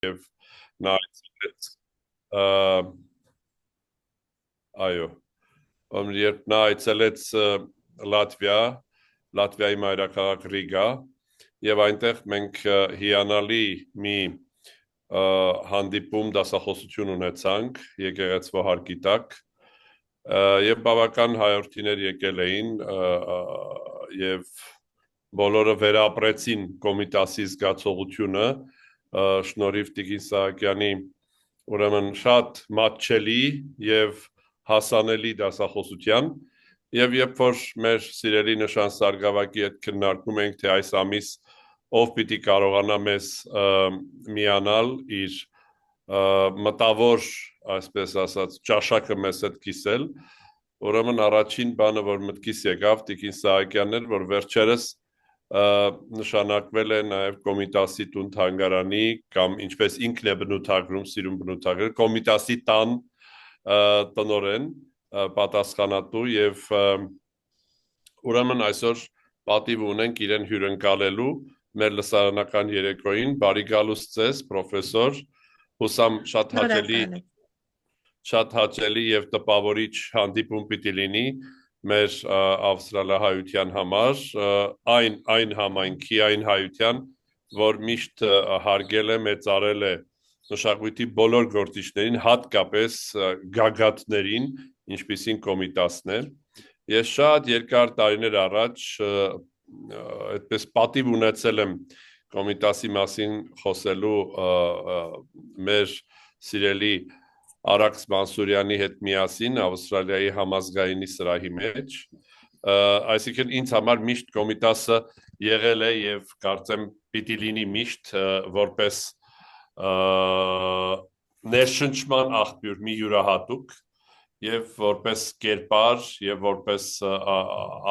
եւ նա այցելեց այո երբ նա այցելեց Լատվիայի մայրաքաղաք Ռիգա եւ այնտեղ մենք հիանալի մի հանդիպում դասախոսություն ունեցանք եկեղեցվո հարկի տակ եւ բավական հայրենիներ եկել էին եւ բոլորը վերապրեցին Կոմիտասի զգացողությունը շնորհիվ Տիկին Սահակյանի ուրեմն շատ մատչելի եւ հասանելի դասախոսության եւ երբ որ մեր սիրելի նշան Սարգսակի հետ քննարկում ենք թե այս ամիս ով պիտի կարողանա մեզ միանալ իր մտավոր այսպես ասած ճաշակը մեզ հետ կիսել ուրեմն առաջին բանը որ մտքիս եկավ Տիկին Սահակյանն էր որ վերջերս նշանակվել է նաև Կոմիտասի տուն թանգարանի կամ ինչպես ինքն է բնութագրում սիրուն բնութագրել Կոմիտասի տան տնօրեն պատասխանատու եւ ուրեմն այսօր պատիվ ունենք իրեն հյուրընկալելու մեր լսարանական երեկոյին բարի գալուստ ձեզ պրոֆեսոր հուսամ շատ հաճելի եւ տպավորիչ հանդիպում պիտի լինի մեր ավստրալիահայության համար այն համայնքի այն հայության որ միշտ հարգել է մեծարել է մշակույթի բոլոր գործիչներին հատկապես գագաթներին ինչպիսին Կոմիտասն է ես շատ երկար տարիներ առաջ այդպես պատիվ ունեցել եմ Կոմիտասի մասին խոսելու մեր սիրելի Արաքս Մանսուրյանի հետ միասին Ավստրալիայի համազգայինի սրահի մեջ այսինքն ինձ համար միշտ Կոմիտասը եղել է եւ կարծեմ պիտի լինի միշտ որպես ներշնչման աղբյուր մի յուրահատուկ եւ որպես կերպար եւ որպես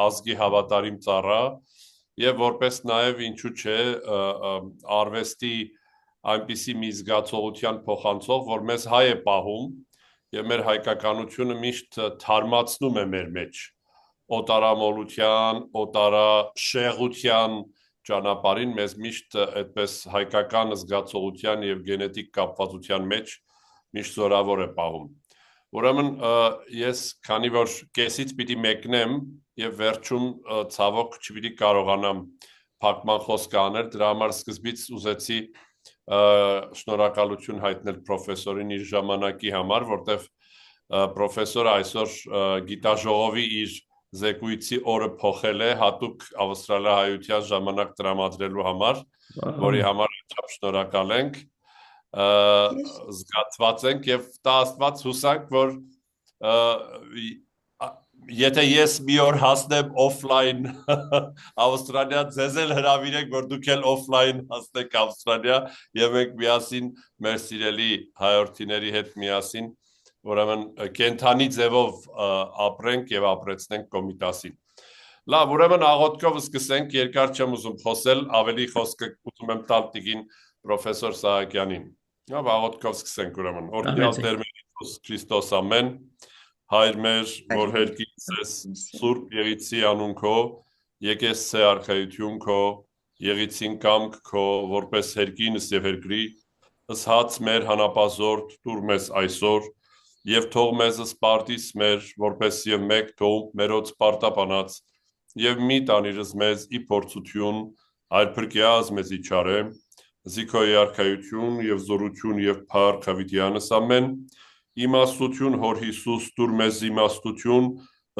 ազգի հավատարիմ ծառա եւ որպես նաեւ ինչու՞ չէ արվեստի այնպիսի մի զգացողության փոխանցող, որ մեզ հայ է պահում եւ մեր հայկականությունը միշտ թարմացնում է մեր մեջ օտարամոլության, օտարաշեղության ճանապարհին մեզ միշտ այդպես հայկական զգացողության եւ գենետիկ կապվածության մեջ միշտ զորավոր է պահում։ Ուրեմն ես քանի որ կեսից պիտի մեկնեմ եւ վերջում ցավոք չպիտի կարողանամ փակման խոսք անել, դրա համար սկզբից ուզեցի շնորհակալություն հայտնել պրոֆեսորին իր ժամանակի համար, որտեվ պրոֆեսորը այսօր գիտաժողովի իր զեկույցի օրը փոխել է հատուկ ավստրալիահայության ժամանակ տրամադրելու համար, որի համար շատ շնորհակալ ենք, զգացված ենք եւ տա Աստված հուսանք, որ եթե ես մի օր հասնեմ օֆլայն Ավստրալիա, ձեզ էլ հրավիրենք, որ դուք էլ օֆլայն հասնեք Ավստրալիա եւ մենք միասին մեր սիրելի հայրենիների հետ միասին ուրեմն կենթանի ձևով ապրենք եւ ապրեցնենք Կոմիտասին։ Լավ, ուրեմն աղոթքով սկսենք, երկար չեմ ուզում խոսել, ավելի խոսքը ուզում եմ տալ Տիկին պրոֆեսոր Սահակյանին։ Լավ, աղոթքով սկսենք ուրեմն։ Օրհնյալ Տեր մեր Հիսուս Քրիստոս ամեն Հայր մեր, որ հերկից ես Սուրբ Եղիցի անուն քո, եկես ցե արքայություն քո, եղիցին կամք քո, որպես հերկինս եւ հերկրի, ըսհաց մեր հանապազորդ դուր մեզ այսօր, եւ թող մեզ սպարտիս մեր, որպես եւ մեկ թող մերոց պարտապանած, եւ մի տանիրս մեզ ի փորձություն, այլ փրկյազ մեզի չարե, զիքոյի արքայություն եւ զորություն եւ փառք հավիտյանս ամեն, իմաստություն հոր Հիսուս դուր մեզ իմաստություն,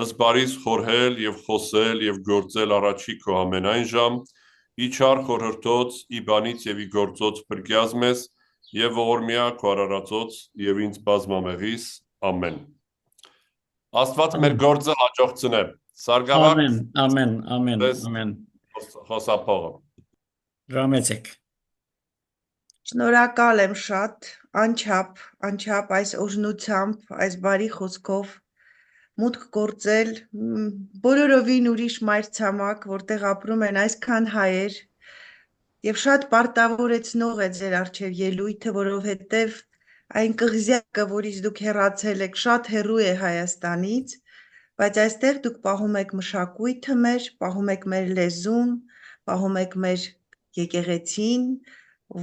ըսբարիս խորհել եւ խոսել եւ գործել առաջի քո ամենայն ժամ, իչար խորհրդոց, ի բանից եւ ի գործոց փրկյազ մեզ եւ ողորմյա քո արարածոց եւ ինձ բազմամեղիս ամեն։ Աստված մեր գործը հաջողցնե։ Սարգսակ ամեն խոսափողը։ Ռամեցեք Շնորհակալ եմ շատ, անչափ այս օրհնությամբ, այս բարի խոսքով մուտք գործել բոլորովին ուրիշ մայրցամաք, որտեղ ապրում են այսքան հայեր, եւ շատ պարտավորեցնող է ձեր առջև ելույթը, որովհետեւ այն կղզյակը, որից դուք հեռացել եք, շատ հեռու է Հայաստանից, բայց այստեղ դուք պահում եք մշակույթը մեր, պահում եք մեր լեզուն, պահում եք մեր եկեղեցին,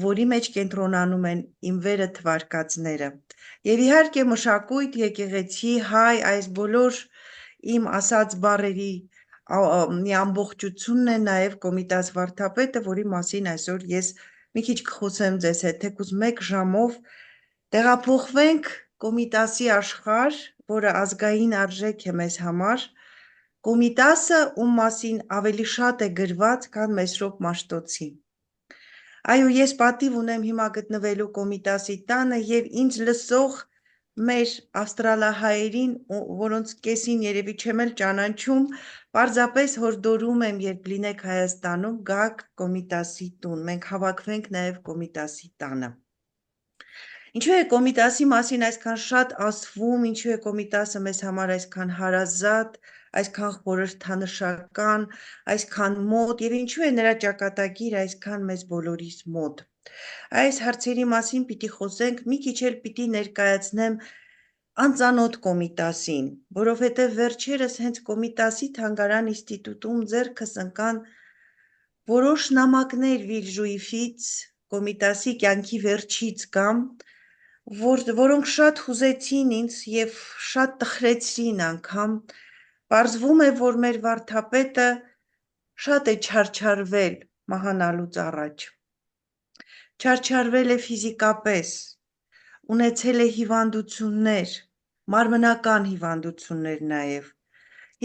որի մեջ կենտրոնանում են իմ վերը թվարկածները։ Եվ իհարկե մշակույթ, եկեղեցի, հայ, այս բոլոր իմ ասած բառերի մի ամբողջությունն է նաև Կոմիտաս վարդապետը, որի մասին այսօր ես մի քիչ կխոսեմ ձեզ հետ, թեկուզ 1 ժամով տեղափոխվենք Կոմիտասի աշխարհ, որը ազգային արժեք է մեզ համար, Կոմիտասը, ում մասին ավելի շատ է գրված, քան Մեսրոպ Մաշտոցի։ Այո, ես պատիվ ունեմ հիմա գտնվելու Կոմիտասի տանը եւ ինձ լսող մեր ավստրալահայերին, որոնց կեսին երևի չեմ էլ ճանաչում, պարզապես հորդորում եմ, երբ լինեք Հայաստանում, գաք Կոմիտասի տուն, մենք հավաքվենք նաև Կոմիտասի տանը։ Ինչու է Կոմիտասի մասին այսքան շատ ասվում, ինչու է Կոմիտասը մեզ համար այսքան հարազատ, այսքան խորհրդանշական, այսքան մոտ եւ ինչու է նրա ճակատագիրը այսքան մեզ բոլորիս մոտ։ Այս հարցերի մասին պիտի խոսենք, մի քիչ էլ պիտի ներկայացնեմ անծանոթ Կոմիտասին, որովհետև վերջերս հենց Կոմիտասի թանգարան ինստիտուտում ձեռքս ընկան որոշ նամակներ Վիլժուիֆից, Կոմիտասի կյանքի վերջից կամ, որոնք շատ հուզեցին ինձ եւ շատ տխրեցրին անգամ, պարզվում է, որ մեր վարդապետը շատ է չարչարվել մահանալուց առաջ, չարչարվել է ֆիզիկապես, ունեցել է հիվանդություններ, մարմնական հիվանդություններ նաև,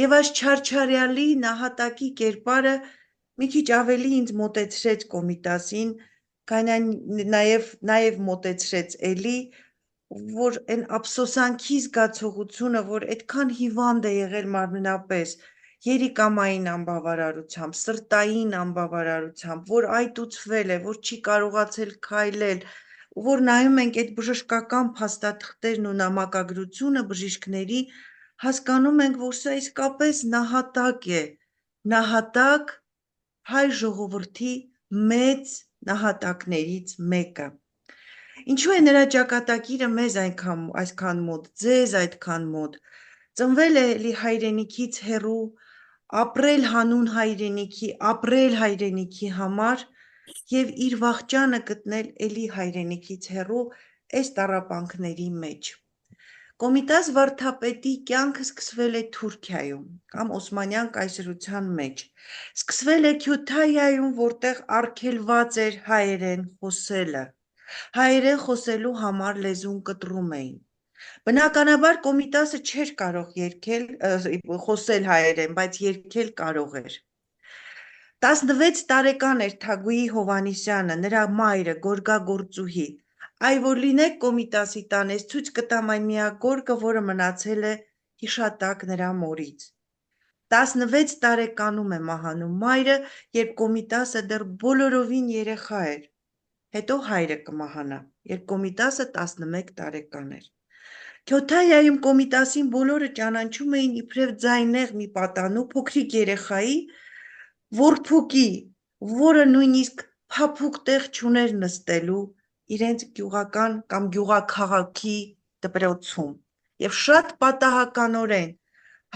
եւ այս չարչարյալի նահատակի կերպարը մի քիչ ավելի ինձ մոտեցրեց Կոմիտասին, քան նաև մոտեցրեց էլի, որ այն ափսոսանքի զգացողությունը, որ այդքան հիվանդ է եղել մարմնապես, երիկամային անբավարարությամբ, սրտային անբավարարությամբ, որ այտուցվել է, որ չի կարողացել քայլել, որ նայում ենք այդ բժշկական փաստաթղթերն ու նամակագրությունը բժիշկների, հասկանում ենք, որ սա իսկապես նահատակ է, նահատակ հայ ժողովրդի մեծ նահատակներից մեկը։ Ինչու է նրա ճակատագիրը մեզ այսքան մոտ, ձեզ այդքան մոտ, ծնվել է էլի հայրենիքից հեռու, ապրել հանուն հայրենիքի, ապրել հայրենիքի համար եւ իր վախճանը գտնել էլի հայրենիքից հեռու այս տառապանքների մեջ։ Կոմիտաս վարդապետի կյանքը սկսվել է Թուրքիայում կամ Օսմանյան կայսրության մեջ։ Սկսվել է Քյութայիայում, որտեղ արգելված էր հայերեն խոսելը։ Հայերեն խոսելու համար լեզուն կտրում էին։ Բնականաբար Կոմիտասը չէր կարող խոսել հայերեն, բայց երգել կարող էր։ 16 տարեկան էր Թագուհի Հովհաննիսյանը, նրա մայրը, գորգագործուհի։ Այ որ լինեք Կոմիտասի տան, ես ցույց կտամ այն միակ գորգը, որը մնացել է հիշատակ նրա մորից։ 16 տարեկանում է մահանում մայրը, երբ Կոմիտասը դեռ բոլորովին երեխա էր։ Հետո հայրը կմահանա, երբ Կոմիտասը 11 տարեկան էր։ Քյութայիայում Կոմիտասին բոլորը ճանաչում էին իբրև ձայնեղ մի պատանու փոքրիկ երեխայի, որդուկի, որը նույնիսկ փափուկ տեղ չուներ նստելու իրենց գյուղական կամ գյուղաքաղաքի դպրոցում եւ շատ պատահականորեն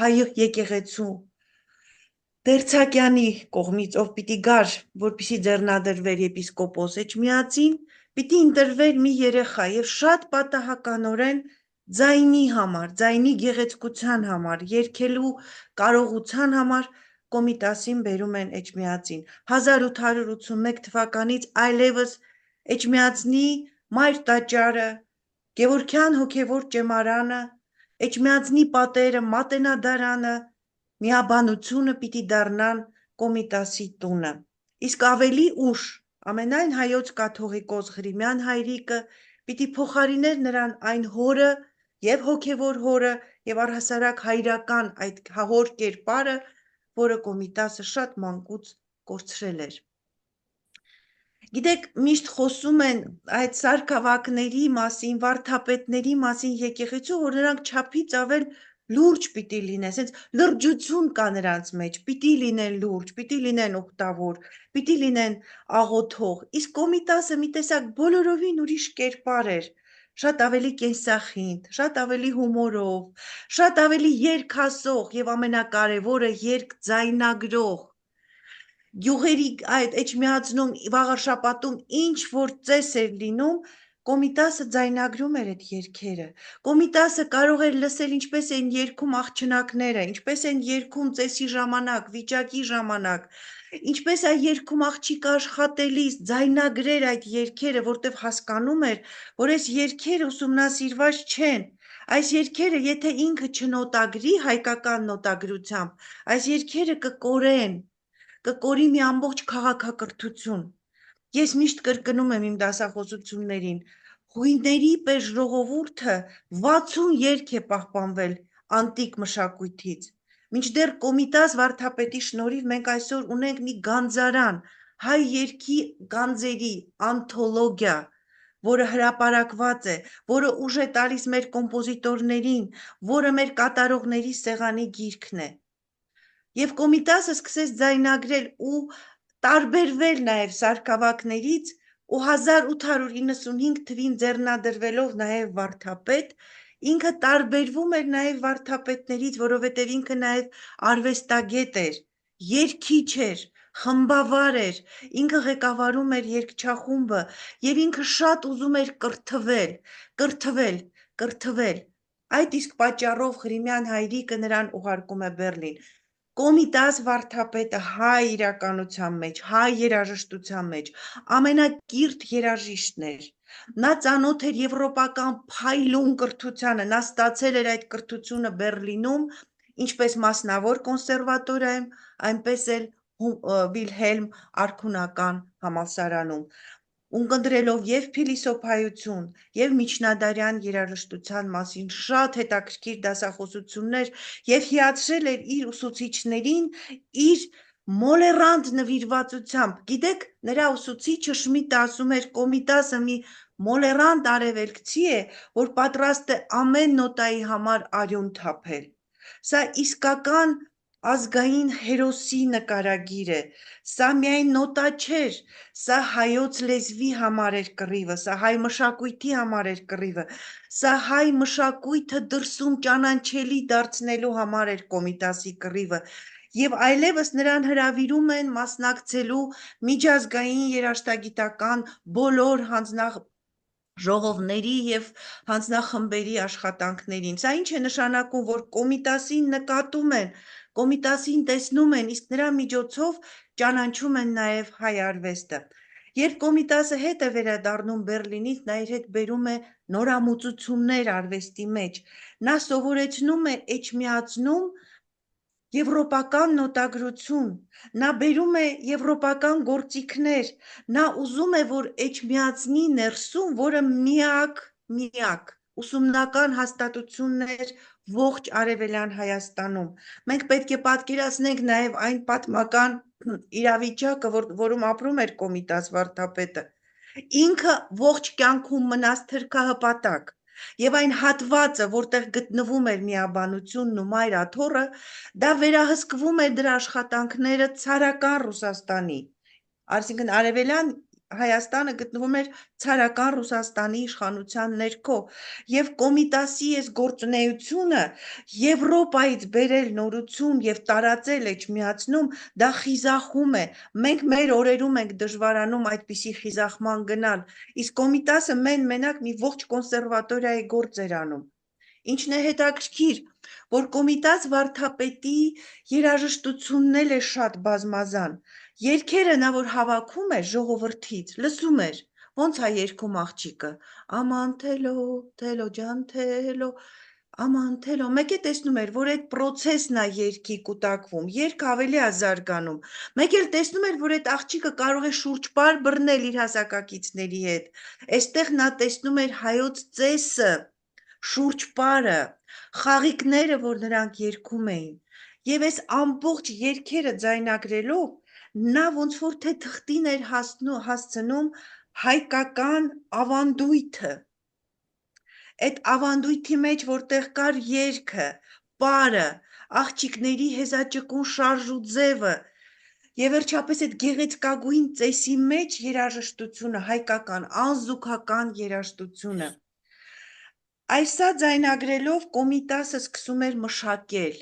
հայ եկեղեցու Դերցակյանի կողմից, ով պիտի գար, որպեսզի ձեռնադրվեր եպիսկոպոս Էջմիածին, պիտի ընտրվեր մի երեխա եւ շատ պատահականորեն ձայնի համար, ձայնի գեղեցկության համար, երգելու կարողության համար Կոմիտասին բերում են Էջմիածին։ 1881 թվականից այլևս Էջմիածնի մայր տաճարը, Գևորգյան հոգևոր ճեմարանը, Էջմիածնի պատերը, մատենադարանը, միաբանությունը պիտի դառնան Կոմիտասի տունը։ Իսկ ավելի ուշ ամենայն հայոց կաթողիկոս Ղրիմյան հայրիկը պիտի փոխարիներ նրան այն հորը եւ հոգևոր հորը եւ առհասարակ հայրական այդ հոր կերպարը, որը Կոմիտասը շատ մանկուց կորցրել էր։ Գիտեք, միշտ խոսում են այդ սարքավակների մասին, վարդապետների մասին եկեղեցու, որ նրանք չափից ավել լուրջ պիտի լինեն, ասենց լրջություն կա նրանց մեջ, պիտի լինեն լուրջ, պիտի լինեն ուխտավոր, պիտի լինեն աղոթող, իսկ Կոմիտասը մի տեսակ բոլորովին ուրիշ կերպար էր, շատ ավելի կենսախինդ, շատ ավելի հումորով, շատ ավելի երգասող եւ ամենակարևորը երգ ձայնագրող։ գյուղերի այդ Էջմիածնում վաղարշապատում ինչ որ ծես էր լինում, Կոմիտասը ձայնագրում էր այդ երգերը։ Կոմիտասը կարող էր լսել ինչպես են երգում աղջնակները, ինչպես են երգում ծեսի ժամանակ, վիճակի ժամանակ, ինչպես է երգում աղջիկը աշխատելիս, ձայնագրեր այդ երգերը, որտեվ հասկանում էր, որ այս երգերը ուսումնասիրված չեն։ Այս երգերը, եթե ինքը չնոտագրի հայկական նոտագրությամբ, այս երգերը կկորի մի ամբողջ քաղաքակրթություն։ Ես միշտ կրկնում եմ իմ դասախոսություններին, հույների պես ժողովուրդը 60 երգ է պահպանվել անտիկ մշակույթից։ Մինչդեռ Կոմիտաս վարդապետի շնորհիվ մենք այսօր ունենք մի գանձարան, հայ երգի գանձերի անթոլոգիա, որը հրապարակված է, որը ուժ է տալիս մեր կոմպոզիտորներին, որը մեր կատարողների սեղանի գիրքն է։ Եվ Կոմիտասը սկսեց ձայնագրել ու տարբերվել նաև սարքավակներից ու 1895 թվին ձեռնադրվելով նաև վարդապետ, ինքը տարբերվում էր նաև վարդապետներից, որովհետև ինքը նաև արվեստագետ էր, երգիչ էր, խմբավար էր, ինքը ղեկավարում էր երգչախումբը եւ ինքը շատ ուզում էր կրթվել։ Այդ իսկ պատճառով Ղրիմյան հայրիկը նրան ուղարկում է Բեռլին։ Կոմիտաս վարդապետը հայ իրականության մեջ, հայ երաժշտության մեջ ամենակիրթ երաժիշտն էր։ Նա ծանոթ էր եվրոպական փայլուն կրթությանը, նա ստացել էր այդ կրթությունը Բեռլինում, ինչպես մասնավոր կոնսերվատորիայում, այնպես էլ Վիլհելմ արքունական համալսարանում, ունկնդրելով եւ փիլիսոփայություն, եւ միջնադարյան երաժշտության մասին շատ հետաքրքիր դասախոսություններ եւ հիացրել էր իր ուսուցիչներին իր մոլերանտ նվիրվածությամբ։ Գիտեք, նրա ուսուցիչը Շմիդտը ասում էր, Կոմիտասը մի մոլերանտ արևելքցի է, որ պատրաստ է ամեն նոտայի համար արյուն թափել։ Սա իսկական ազգային հերոսի նկարագիր է, սա միայն նոտա չէր, սա հայոց լեզվի համար էր կռիվը, սա հայ մշակույթի համար էր կռիվը, սա հայ մշակույթը դրսում ճանաչելի դարձնելու համար էր Կոմիտասի կռիվը, եւ այլևս նրան հրավիրում են մասնակցելու միջազգային երաժշտագիտական բոլոր ժողովների եւ հանձնախմբերի աշխատանքներին։ Սա ինչ է նշանակում, որ Կոմիտասին նկատում են, Կոմիտասին տեսնում են, իսկ նրա միջոցով ճանաչում են նաեւ հայ արվեստը։ Երբ Կոմիտասը հետ է վերադառնում Բեռլինից, նա իր հետ բերում է նորամուծություններ արվեստի մեջ։ Նա սովորեցնում է Էջմիածնում եվրոպական նոտագրություն, նա բերում է եվրոպական գործիքներ, նա ուզում է, որ Էջմիածնի ներսում, որը միակ ուսումնական հաստատությունն էր ողջ Արևելյան Հայաստանում։ Մենք պետք է պատկերացնենք նաև այն պատմական իրավիճակը, որում ապրում էր Կոմիտաս վարդապետը։ Ինքը ողջ կյանքում մնաց թրքահպատակ, եւ այն հատվածը, որտեղ գտնվում էր միաբանությունն ու Մայր աթոռը, դա վերահսկվում էր դրա աշխատանքները ցարական Ռուսաստանի, այսինքն Արևելյան Հայաստանը գտնվում էր ցարական Ռուսաստանի իշխանության ներքո եւ Կոմիտասի այս գործունեությունը Եվրոպայից բերել նորություն եւ տարածել Էջմիածնում դա խիզախում է։ Մենք մեր օրերում ենք դժվարանում այդպիսի խիզախման գնալ, իսկ Կոմիտասը մենակ մի ողջ կոնսերվատորիայի գործ էր անում։ Ինչն է հետաքրքիր, որ Կոմիտաս վարդապետի երաժշտությունն էլ է շատ բազմազան։ Երգերը նա որ հավաքում էր ժողովրդից, լսում էր, ոնց է երգում աղջիկը. Աման թելո ջան թելո, աման թելո, մեկ է տեսնում էր, որ այդ պրոցեսն է երգի կուտակվում, երգ ավելի է զարգանում, մեկ էլ տեսնում էր, որ այդ աղջիկը կարող է շուրջպար բռնել իր հասակակիցների հետ, այստեղ նա տեսնում էր հայոց ծեսը, շուրջպարը, խաղիկները, որ նրանք երգում էին, եւ այս ամբողջ երգերը ձայնագրելով նա ոնց որ թե թղթին էր հասցնում հայկական ավանդույթը։ Այդ ավանդույթի մեջ, որտեղ կար երգը, պարը, աղջիկների հեզաճկուն շարժու ձևը, եւ վերջապես այդ գեղեցկագույն ծեսի մեջ երաժշտությունը, հայկական, անզուգական երաժշտությունը։ Այսա ձայնագրելով Կոմիտասը սկսում էր մշակել,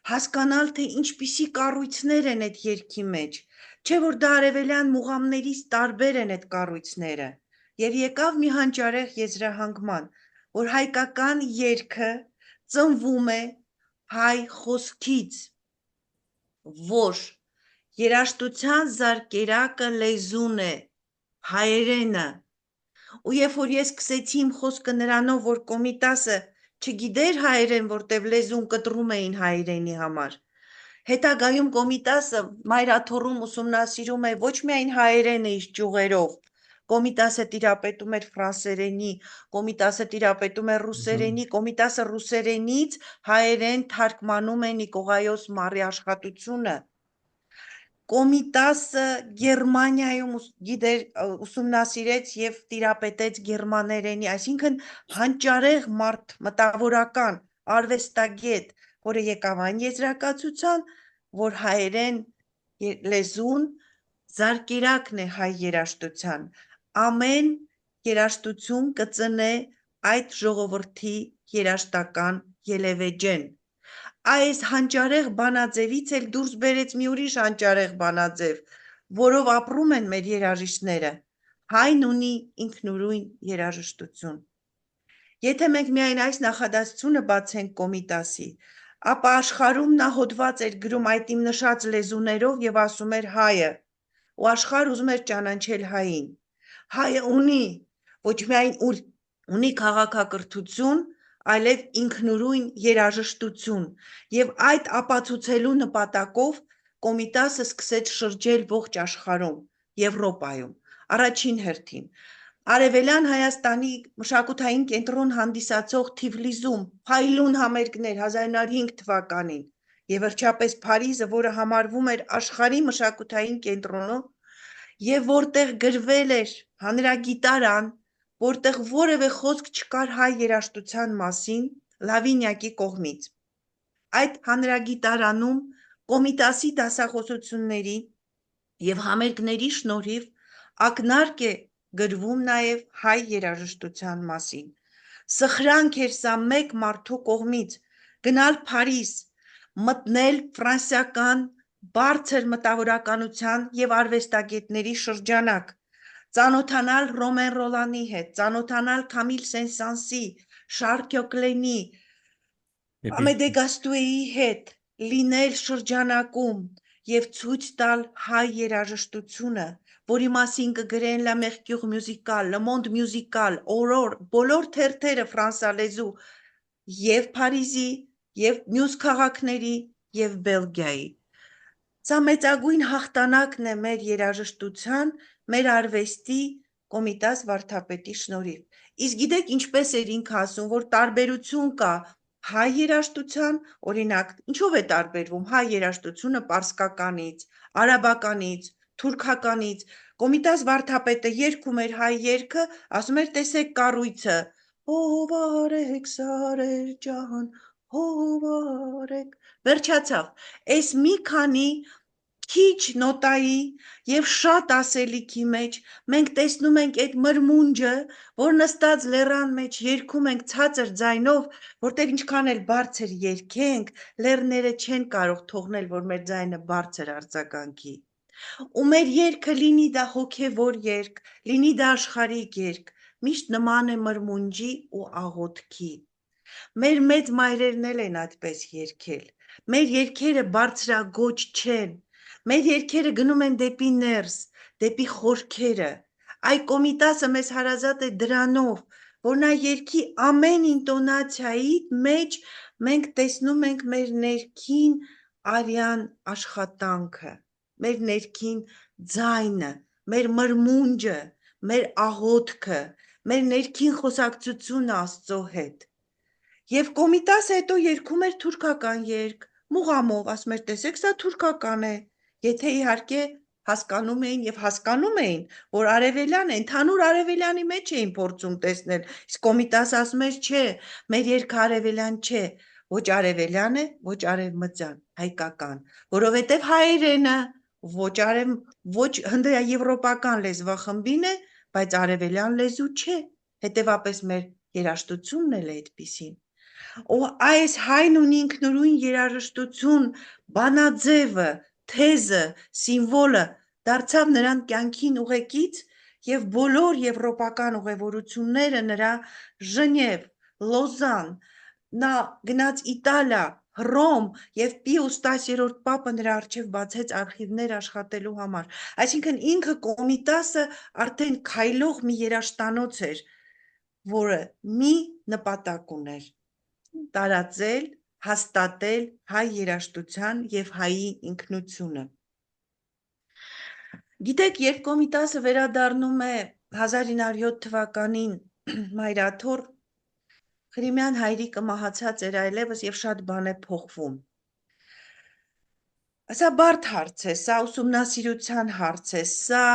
հասկանալ, թե ինչպիսի կառույցներ են այդ երգի մեջ, Չէ որ դա արևելյան մուղամներից տարբեր են այդ կառույցները։ Եվ եկավ մի հանճարեղ եզրահանգման, որ հայկական երգը ծնվում է հայ խոսքից, որ երաժշտության զարկերակը լեզուն է, հայերենը։ Ու երբ որ ես սկսեցի իմ խոսքը նրանով, որ Կոմիտասը չգիտեր հայերեն, որտև լեզուն կտրում էին հայերենի համար, հետագայում Կոմիտասը մայրաթոռում ուսումնասիրում է ոչ միայն հայերենը իր ճյուղերով, Կոմիտասը տիրապետում էր ֆրանսերենի, Կոմիտասը տիրապետում էր ռուսերենի, Կոմիտասը ռուսերենից հայերեն թարգմանում է Նիկողայոս Մարի աշխատությունը։ Կոմիտասը Գերմանիայում ուսումնասիրեց և տիրապետեց գերմաներենի, այսինքն հանճարեղ մարդ, մտավորական, արվեստագետ, որը եկավ այն եզրակացության, որ հայերեն լեզուն զարկերակն է հայ երաժշտության, ամեն երաժշտություն կծնե այդ ժողովրդի երաժշտական ելևէջեն։ Այս հանճարեղ բանաձևից էլ դուրս բերեց մի ուրիշ հանճարեղ բանաձև, որով ապրում են մեր երաժիշտները։ Հայն ունի ինքնուրույն երաժշտություն։ Եթե մենք միայն այս նախադասությունը բացենք Կոմիտասի, ապա աշխարհում նա հոդված էր գրում այդ իմ նշած լեզուներով եւ ասում էր հայը, ու աշխարհ ուզում էր ճանաչել հային։ Հայը ունի ոչ միայն ունի քաղաքակրթություն, այլև ինքնուրույն երաժշտություն, և այդ ապացուցելու նպատակով Կոմիտասը սկսեց շրջել ողջ աշխարհում, Եվրոպայում, առաջին հերթին, Արևելյան Հայաստանի մշակութային կենտրոն հանդիսացող Թիֆլիսում, փայլուն համերգներ 1905 թվականին, և վերջապես Փարիզը, որը համարվում էր աշխարհի մշակութային կենտրոնում, և որտեղ գրվել էր հանրագիտարան, որտեղ որևէ խոսք չկար հայ երաժշտության մասին, Լավինյակի կողմից։ Այդ հանրագիտարանում Կոմիտասի դասախոսությունների և համերգների շնորհիվ ակնարկ է գրվում նաև հայ երաժշտության մասին։ Սխրանք էր սա մեկ մարդու կողմից գնալ Փարիզ, մտնել ֆրանսիական բարձր մտավորականության և արվեստագետների շրջանակ, ծանոթանալ Ռոմեն Ռոլանի հետ, ծանոթանալ Կամիլ Սեն-Սանսի, Շարլ Կյոկլենի, Ամեդե Գաստուեի հետ, լինել շրջանակում և ցույց տալ հայ երաժշտությունը, որի մասին կգրեն La Mercure Musical, Le Monde Musical, Aurore, բոլոր թերթերը ֆրանսալեզու և Փարիզի, և մյուս քաղաքների, և Բելգիայի։ Սա մեծագույն հաղթանակն է մեր երաժշտության, մեր արվեստի Կոմիտաս վարդապետի շնորհիվ։ Իսկ գիտեք ինչպես էր ինքը ասում, որ տարբերություն կա հայ երաժշտության, օրինակ, ինչով է տարբերվում հայ երաժշտությունը պարսկականից, արաբականից, թուրքականից։ Կոմիտաս վարդապետը երգում էր հայ երգը, ասում էր տեսեք կառույցը. Հովարեք սարեր ջան, հովարեք։ Վերջացավ։ Այս մի քանի քիչ նոտայի և շատ ասելիքի մեջ մենք տեսնում ենք այդ մրմունջը, որ նստած լեռան մեջ երգում ենք ցածր ձայնով, որտեղ ինչքան էլ բարձր երգենք, լեռները չեն կարող թողնել, որ մեր ձայնը բարձր արձագանքի։ Ու մեր երգը լինի դա հոգևոր երգ, լինի դա աշխարհիկ երգ, միշտ նման է մրմունջի ու աղոթքի։ Մեր մեծ մայրերն էլ են այդպես երգել։ Մեր երգերը բարձրագոչ չեն։ Մեր երգերը գնում են դեպի ներս, դեպի խորքերը։ Այ Կոմիտասը մեզ հարազատ է դրանով, որ նա երգի ամեն ինտոնացիայի մեջ մենք տեսնում ենք մեր ներքին արյան աշխատանքը, մեր ներքին ձայնը, մեր մրմունջը, մեր աղոթքը, մեր ներքին խոսակցությունը Աստծո հետ։ Եվ Կոմիտասը հետո երգում էր թուրքական երգ, մուղամով, ասում էր, տեսեք, սա թուրքական է, եթե իհարկե հասկանում էին և հասկանում էին, որ արևելյան է, ընդհանուր արևելյանի մեջ էին փորձում տեսնել, իսկ Կոմիտասը ասում էր, չէ, մեր երգը արևելյան չէ, ոչ արևելյան է, ոչ արևմտյան, հայկական, որովհետև հայերենը ոչ հնդեեվրոպական լեզվախմբին է, բայց արևելյան լեզու չէ, հետևապես մեր երաժշտությունն էլ է այդպիսին։ Ու այս հայն ունի ինքնուրույն երաժշտություն, բանաձևը, թեզը, սիմվոլը դարձավ նրան կյանքին ուղեկից եւ բոլոր եվրոպական ուղևորությունները նրա Ժնև, Լոզան, նա գնաց Իտալիա, Հռոմ եւ Պիուս 10-րդ պապը նրա առջեւ բացեց արխիվներ աշխատելու համար։ Այսինքն ինքը Կոմիտասը արդեն քայլող մի երաշտանոց էր, որը մի նպատակ ուներ՝ տարածել, հաստատել հայ երաշտության եւ հայի ինքնությունը։ Գիտեք, երբ Կոմիտասը վերադառնում է 1907 թվականին Մայրաթոր, Ղրիմյան հայրիկը մահացած էր այլևս եւ շատ բան է փոխվում։ Սա բարդ հարց է, սա ուսումնասիրության հարց է, սա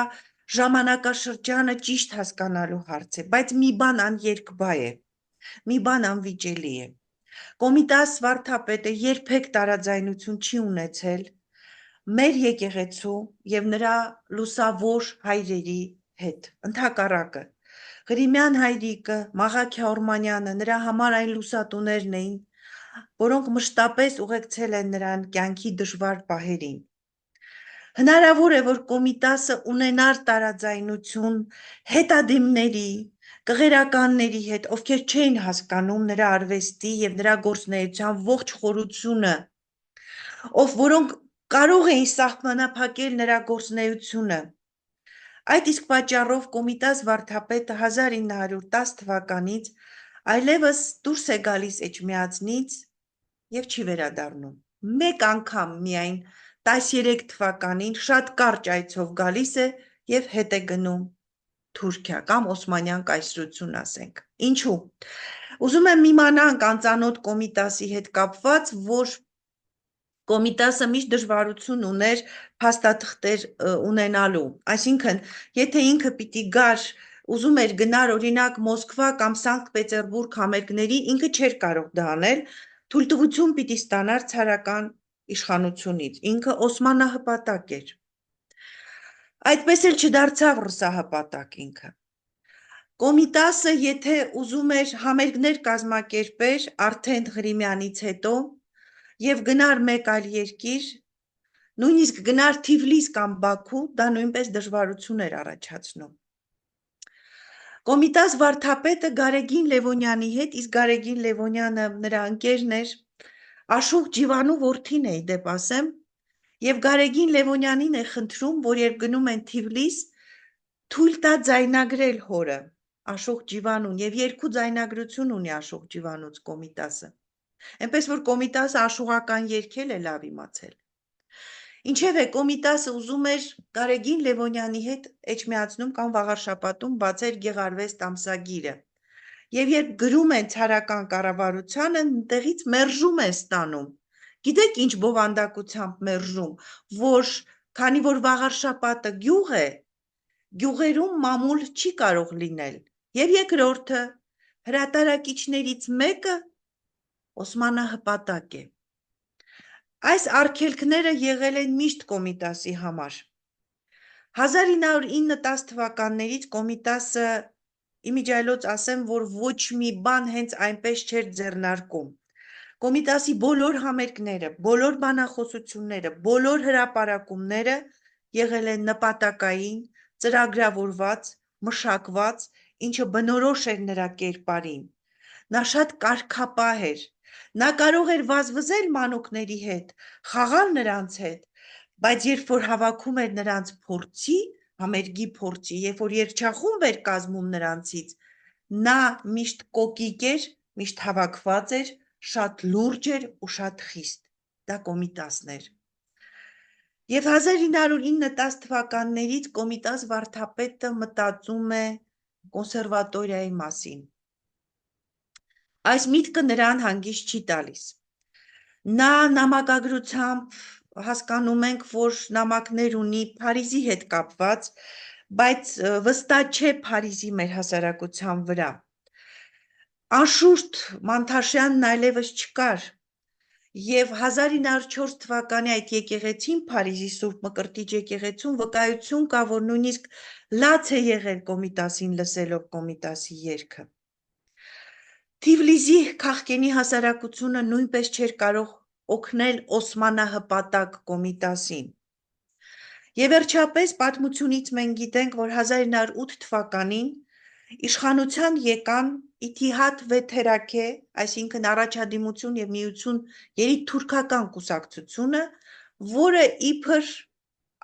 ժամանակաշրջանը ճիշտ հասկանալու հարց է, բայց մի բան աներկբա է, մի բան անվիճելի է։ Կոմիտաս վարդապետը երբեք տարաձայնություն չի ունեցել մեր եկեղեցու եւ նրա լուսավոր հայրերի հետ, ընդհակառակը։ Ղրիմյան հայրիկը, Մաղաքյա Օրմանյանը նրա համար այն լուսատուներն էին, որոնք մշտապես ուղեկցել են նրան կյանքի դժվար պահերին։ Հնարավոր է, որ Կոմիտասը ունենար տարաձայնություն հետադիմների, կղերականների հետ, ովքեր չէին հասկանում նրա արվեստի եւ նրա գործունեության ողջ խորությունը, որոնք կարող էին սահմանափակել նրա գործունեությունը։ Այդ իսկ պատճառով Կոմիտաս վարդապետը 1910 թվականից այլևս դուրս է գալիս Էջմիածնից եւ չի վերադառնում։ Մեկ անգամ միայն 13 թվականին շատ կարճ այցով գալիս է եւ հետ է գնում Թուրքիա կամ Օսմանյան կայսրություն, ասենք։ Ինչու՞։ Ուզում եմ իմանանք անծանոթ Կոմիտասի հետ կապված, որ Կոմիտասը միշտ դժվարություն ուներ փաստաթղթեր ունենալու։ Այսինքն, եթե ինքը պիտի գար, ուզում էր գնար օրինակ Մոսկվա կամ Սանկտ Պետերբուրգ համերգների, ինքը չէր կարող դա անել, թույլտվություն պիտի ստանար ցարական իշխանությունից։ Ինքը օսմանահպատակ էր։ Այդպես էլ չդարձավ ռուսահպատակ ինքը։ Կոմիտասը, եթե ուզում էր համերգներ կազմակերպեր արդեն Ղրիմյանից հետո, եւ գնար մեկ այլ երկիր, նույնիսկ գնար Թիֆլիս կամ Բաքու, դա նույնպես դժվարություն էր առաջացնում։ Կոմիտաս վարդապետը Գարեգին Լևոնյանի հետ, իսկ Գարեգին Լևոնյանը նրա ընկերն էր, Աշուղ Ջիվանու որդին է, դեպ ասեմ, եւ Գարեգին Լևոնյանին է խնդրում, որ երբ գնում են Թիֆլիս, թույլ տա ձայնագրել հորը, Աշուղ Ջիվանուն, եւ երկու ձայնագրություն ունի Աշուղ Ջիվանուց Կոմիտասը։ Այնպես որ Կոմիտասը աշուղական երգել է լավ իմացել։ Ինչևէ, Կոմիտասը ուզում էր Գարեգին Լևոնյանի հետ Էջմիածնում կամ Վաղարշապատում բացեր գեղարվեստ ամսագիրը։ Եվ երբ գրում են ցարական կառավարությանը, այնտեղից մերժում է ստանում։ Գիտեք ինչ բովանդակությամբ մերժում, որ քանի որ Վաղարշապատը գյուղ է, գյուղերում մամուլ չի կարող լինել։ Եվ երկրորդը, հրատարակիչներից մեկը օսմանահպատակ է։ Այս արգելքները եղել են միշտ Կոմիտասի համար։ 1909-10 թվականներից Կոմիտասը, իմիջիայլոց ասեմ, որ ոչ մի բան հենց այնպես չէր ձեռնարկում։ Կոմիտասի բոլոր համերգները, բոլոր բանախոսությունները, բոլոր հրապարակումները եղել են նպատակային, ծրագրավորված, մշակված, ինչը բնորոշ էր նրա կերպարին։ Նա շատ կարգապահ էր։ Նա կարող էր վազվզել մանուկների հետ, խաղալ նրանց հետ, բայց երբ որ հավաքում էր նրանց փորձի, համերգի փորձի, երբ որ երգչախումբ էր կազմում նրանցից, նա միշտ կոկիկ էր, միշտ հավաքված էր, շատ լուրջ էր ու շատ խիստ։ Դա Կոմիտասն էր։ Եվ 1909-10 թվականներից Կոմիտաս վարդապետը մտածում է կոնսերվատորիայի մասին։ Այս միտքը նրան հանգիստ չի տալիս։ Նա նամակագրությամբ հասկանում ենք, որ նամակներ ունի Փարիզի հետ կապված, բայց վստահ չէ Փարիզի մեր հասարակության վրա։ Անշուշտ Մանթաշյանն այլևս չկար, եւ 1904 թվականի այդ եկեղեցին Փարիզի Սուրբ Մկրտիչ եկեղեցուն վկայություն կա, որ նույնիսկ լաց է եղել Կոմիտասին լսելով Կոմիտասի երգը։ Թիֆլիսի քաղաքենի հասարակությունը նույնպես չէր կարող օգնել օսմանահպատակ Կոմիտասին։ Եվ վերջապես պատմությունից մենք գիտենք, որ 1908 թվականին իշխանության եկան Իթիհադ Վեթերաքե, այսինքն առաջադիմություն եւ միություն երիտթուրքական կուսակցությունը, որը իբր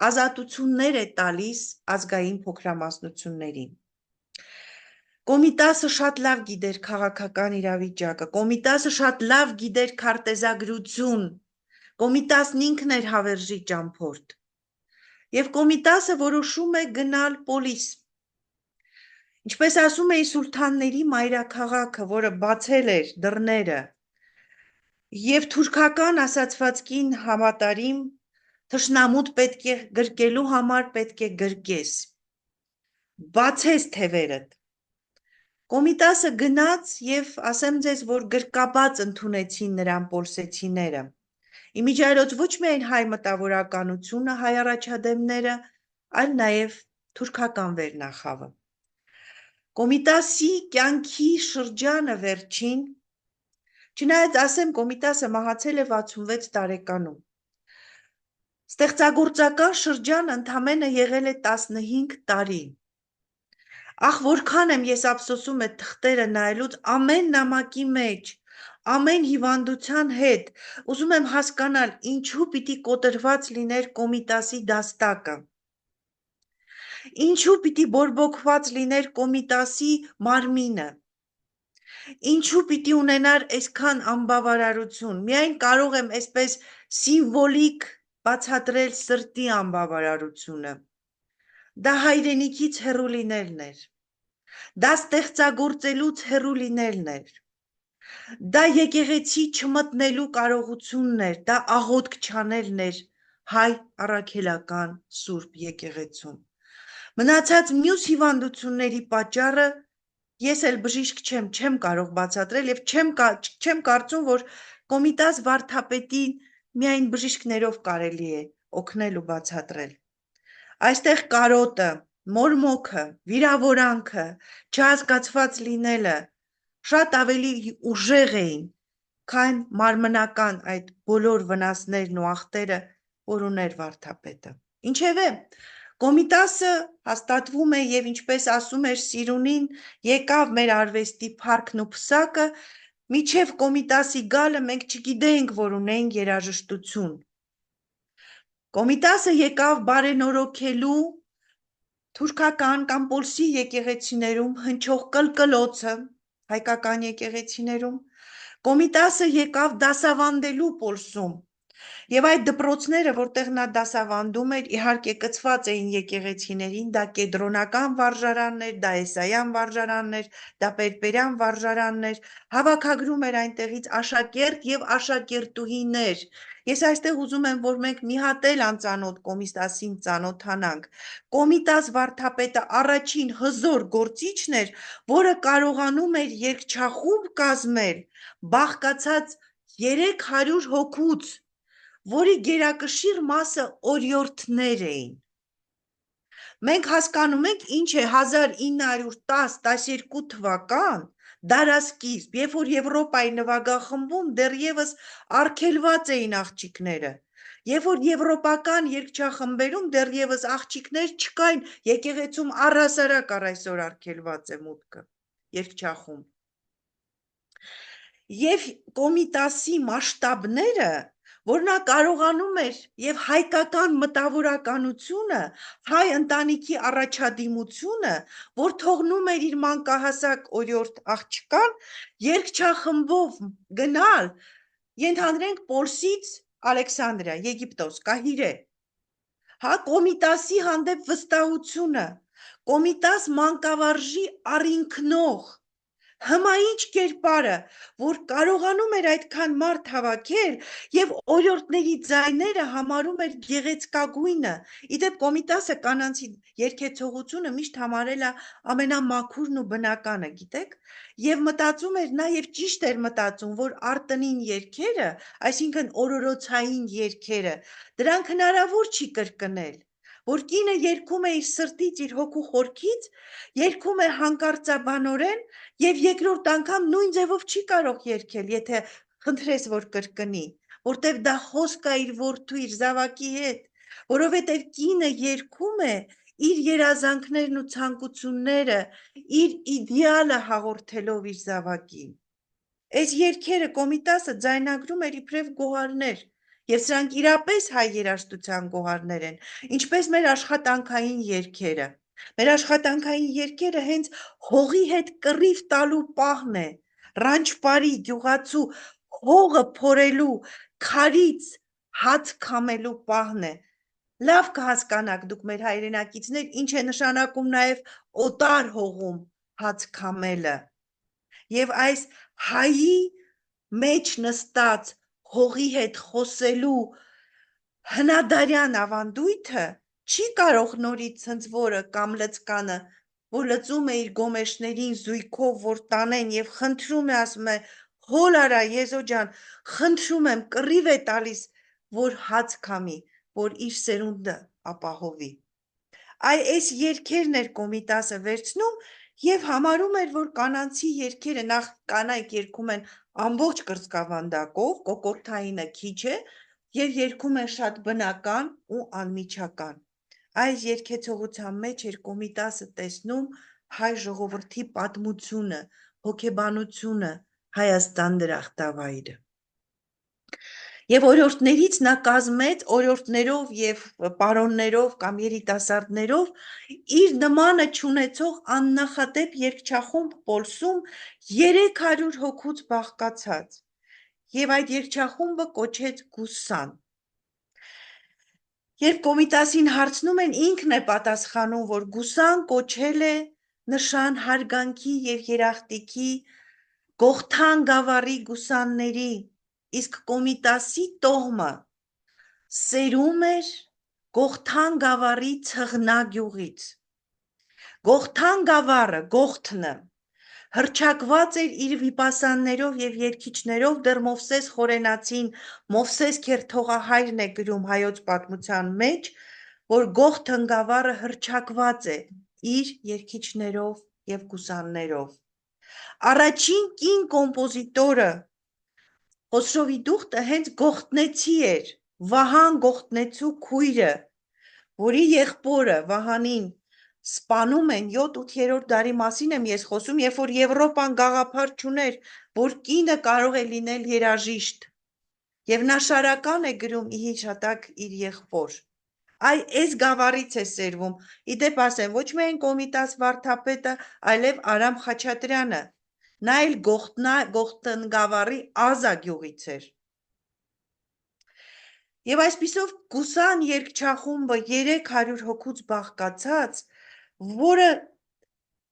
ազատություններ է տալիս ազգային փոքրամասնություններին։ Կոմիտասը շատ լավ գիտեր քաղաքական իրավիճակը, Կոմիտասը շատ լավ գիտեր քարտեզագրություն, Կոմիտասն ինքն էր հավերժի ճամփորդ։ Եվ Կոմիտասը որոշում է գնալ Պոլիս։ Ինչպես ասում էի սուլթանների մայրաքաղաքը, որը բացել էր դռները, եւ թուրքական ասացվածքին համատարիմ թշնամուտ պետք է գրկելու համար պետք է գրկես։ Բացես թևերդ։ Կոմիտասը գնաց եւ ասեմ ձեզ, որ գրկաբաց ընդունեցին նրան պոլսեցիները։ Իմիջիայլոց ոչ միայն հայ մտավորականությունը, հայ առաջադեմները, այլ նաեւ թուրքական վերնախավը։ Կոմիտասի կյանքի շրջանը վերջին, չնայած ասեմ, Կոմիտասը մահացել է 66 տարեկանում։ Ստեղծագործական շրջանը ընդամենը եղել է 15 տարի։ Ախ, որքան եմ ես ափսոսում այդ թղթերը նայելուց, ամեն նամակի մեջ, ամեն հիվանդության հետ, ուզում եմ հասկանալ, ինչու պիտի կոտրված լիներ Կոմիտասի դաստակը, ինչու պիտի բորբոքված լիներ Կոմիտասի մարմինը, ինչու պիտի ունենար այսքան անբավարարություն, միայն կարող եմ այսպես սիմվոլիկ բացատրել սրտի անբավարարությունը, դա հայրենիքից հեռու լինելն էր, դա ստեղծագործելուց հեռու լինելն էր, դա եկեղեցի չմտնելու կարողությունն էր, դա աղոթք չանելն էր հայ առաքելական սուրբ եկեղեցում։ Մնացած մյուս հիվանդությունների պատճառը ես էլ բժիշկ չեմ կարող բացատրել եւ չեմ կարծում, որ Կոմիտաս վարդապետին միայն բժիշկներով կարելի է օգնել ու բացատրել։ Այստեղ կարոտը, մորմոքը, վիրավորանքը, չհասկացված լինելը շատ ավելի ուժեղ էին, քան մարմնական այդ բոլոր վնասներն ու ախտերը, որ ուներ վարդապետը։ Ինչևէ, Կոմիտասը հաստատվում է եւ ինչպես ասում էր Սիրունին, եկավ մեր արվեստի փառքն ու փսակը, միջև Կոմիտասի գալը մենք չգիտեինք, որ ունենք երաժշտություն։ Կոմիտասը եկավ բարենորոգելու թուրքական կամ պոլսի եկեղեցիներում հնչող կլկլոցը, հայկական եկեղեցիներում, Կոմիտասը եկավ դասավանդելու Պոլսում, եւ այդ դպրոցները, որտեղ նա դասավանդում էր, իհարկե կցված էին եկեղեցիներին, դա կեդրոնական վարժարաններ, դա Էսայան վարժարաններ, դա Պերպերյան վարժարաններ, հավաքագրում էր այնտեղից աշակերտ եւ աշակերտուհիներ։ Ես այստեղ ուզում եմ, որ մենք մի հատ էլ անծանոթ Կոմիտասին ծանոթանանք։ Կոմիտաս վարդապետը առաջին հզոր գործիչն էր, որը կարողանում էր երգչախումբ կազմել, բաղկացած 300 հոգուց, որի գերակշիռ մասը օրիորդներ էին։ Մենք հասկանում ենք, ինչ է 1910-12 թվական դարասկիզբ, երբ որ Եվրոպայի նվագախմբում դեռևս արգելված էին աղջիկները, երբ որ եվրոպական երգչախմբերում դեռևս աղջիկներ չկային, եկեղեցում առհասարակ առ այսօր արգելված է մուտքը երգչախումբ։ Եվ Կոմիտասի մասշտաբները, որ նա կարողանում էր եւ հայկական մտավորականությունը, հայ ընտանիքի առաջադիմությունը, որ թողնում էր իր մանկահասակ օրիորդ աղջկան, երգչախմբով գնալ, ենթադրենք Պոլսից Ալեքսանդրիա, Եգիպտոս, Կահիրե, հա, Կոմիտասի հանդեպ վստահությունը, Կոմիտաս մանկավարժի առինքնող, հմայիչ կերպարը, որ կարողանում էր այդքան մարդ հավաքել եւ օրիորդների ձայները համարում էր գեղեցկագույնը։ Իդեպ Կոմիտասը կանանցի երգեցողությունը միշտ համարել է ամենամաքուրն ու բնականը, գիտեք, եւ մտածում էր նա եւ ճիշտ էր մտածում, որ արտտնին երգերը, այսինքն օրորոցային երգերը, դրանք հնարավոր չի կրկնել, որ կինը երգում է իր սրտից, իր հոգու խորքից, երգում է հանկարծաբանորեն եւ երկրորդ անգամ նույն ձևով չի կարող երգել, եթե խնդրես, որ կրկնի, որտեվ դա խոսք է իր որդու, իր զավակի հետ, որովհետև կինը երգում է իր երազանքներն ու ցանկությունները, իր իդեալը հաղորդելով իր զավակին։ Այս երգերը Կոմիտասը ձայնագրում էր իբրև գոհարներ, եւ սրանք իրապես հայ երաժշտության գոհարներ են, ինչպես մեր աշխատանքային երգերը։ Մեր աշխատանքային երգերը հենց հողի հետ կռիվ տալու պահն է, ռանչպարի, գյուղացու հողը փորելու, քարից հաց քամելու պահն է։ Լավ կհասկանաք դուք մեր հայրենակիցներ, ինչ է նշանակում նաև օտար հողում հաց քամելը։ Եվ այս հայի մեջ նստած հողի հետ խոսելու հնադարյան ավանդույթը չի կարող նորից ցնցվորը կամ լծկանը, որ լծում է իր գոմեշներին զույգով, որ տանեն եւ խնդրում է, ասում է, հոլ արա Եզո ջան, խնդրում եմ, կռիվ է տալիս, որ հաց քամի, որ իր սերունդը ապահովի։ Այս երգերն էր Կոմիտասը վերցնում եւ համարում էր, որ կանանցի երգերը նախ կանայք երգում են ամբողջ կրծքավանդակով, կոկորդայինը քիչ է եւ երգում են շատ բնական ու անմիջական։ Այս երգեցողության մեջ էր Կոմիտասը տեսնում հայ ժողովրդի պատմությունը, հոգեբանությունը, Հայաստան դրախտավայրը։ Եվ օրիորդներից նա կազմեց օրիորդներով եւ պարոններով կամ երիտասարդներով իր նմանը չունեցող աննախադեպ երգչախումբ Պոլսում 300 հոգուց բաղկացած եւ այդ երգչախումբը կոչեց Գուսան։ Երբ Կոմիտասին հարցնում են, ինքն է պատասխանում, որ Գուսան կոչել է նշան հարգանքի եւ երախտիկի Գողթան գավառի գուսանների, իսկ Կոմիտասի տոհմը սերում էր Գողթան գավառի Ցղնագյուղից։ Գողթան գավառը, Գողթնը, հռչակված էր իր վիպասաններով եւ երգիչներով, դեռ Մովսես Խորենացին, Մովսես Քերթողահայրն է գրում հայոց պատմության մեջ, որ Գողթն գավառը հռչակված է իր երգիչներով եւ գուսաններով։ Առաջին կին կոմպոզիտորը Խոսրովի դուխտը հենց Գողթնեցի էր, Վահան Գողթնեցու քույրը, որի եղբորը Վահանին սպանում են 7-8-րդ դարի մասին եմ ես խոսում, երբ որ Եվրոպան գաղափար չուներ, որ կինը կարող է լինել երաժիշտ, եւ նա շարական է գրում ի հիշատակ իր եղբոր։ Այս գավառից է սերվում, իդեպ ասեմ, ոչ միայն Կոմիտաս վարդապետը, այլև Արամ Խաչատրյանը, նա էլ Գողթն գավառի Ազագյուղից էր։ Եվ այսպիսով Գուսան երգչախումբը 300 հոգուց բաղկացած, որը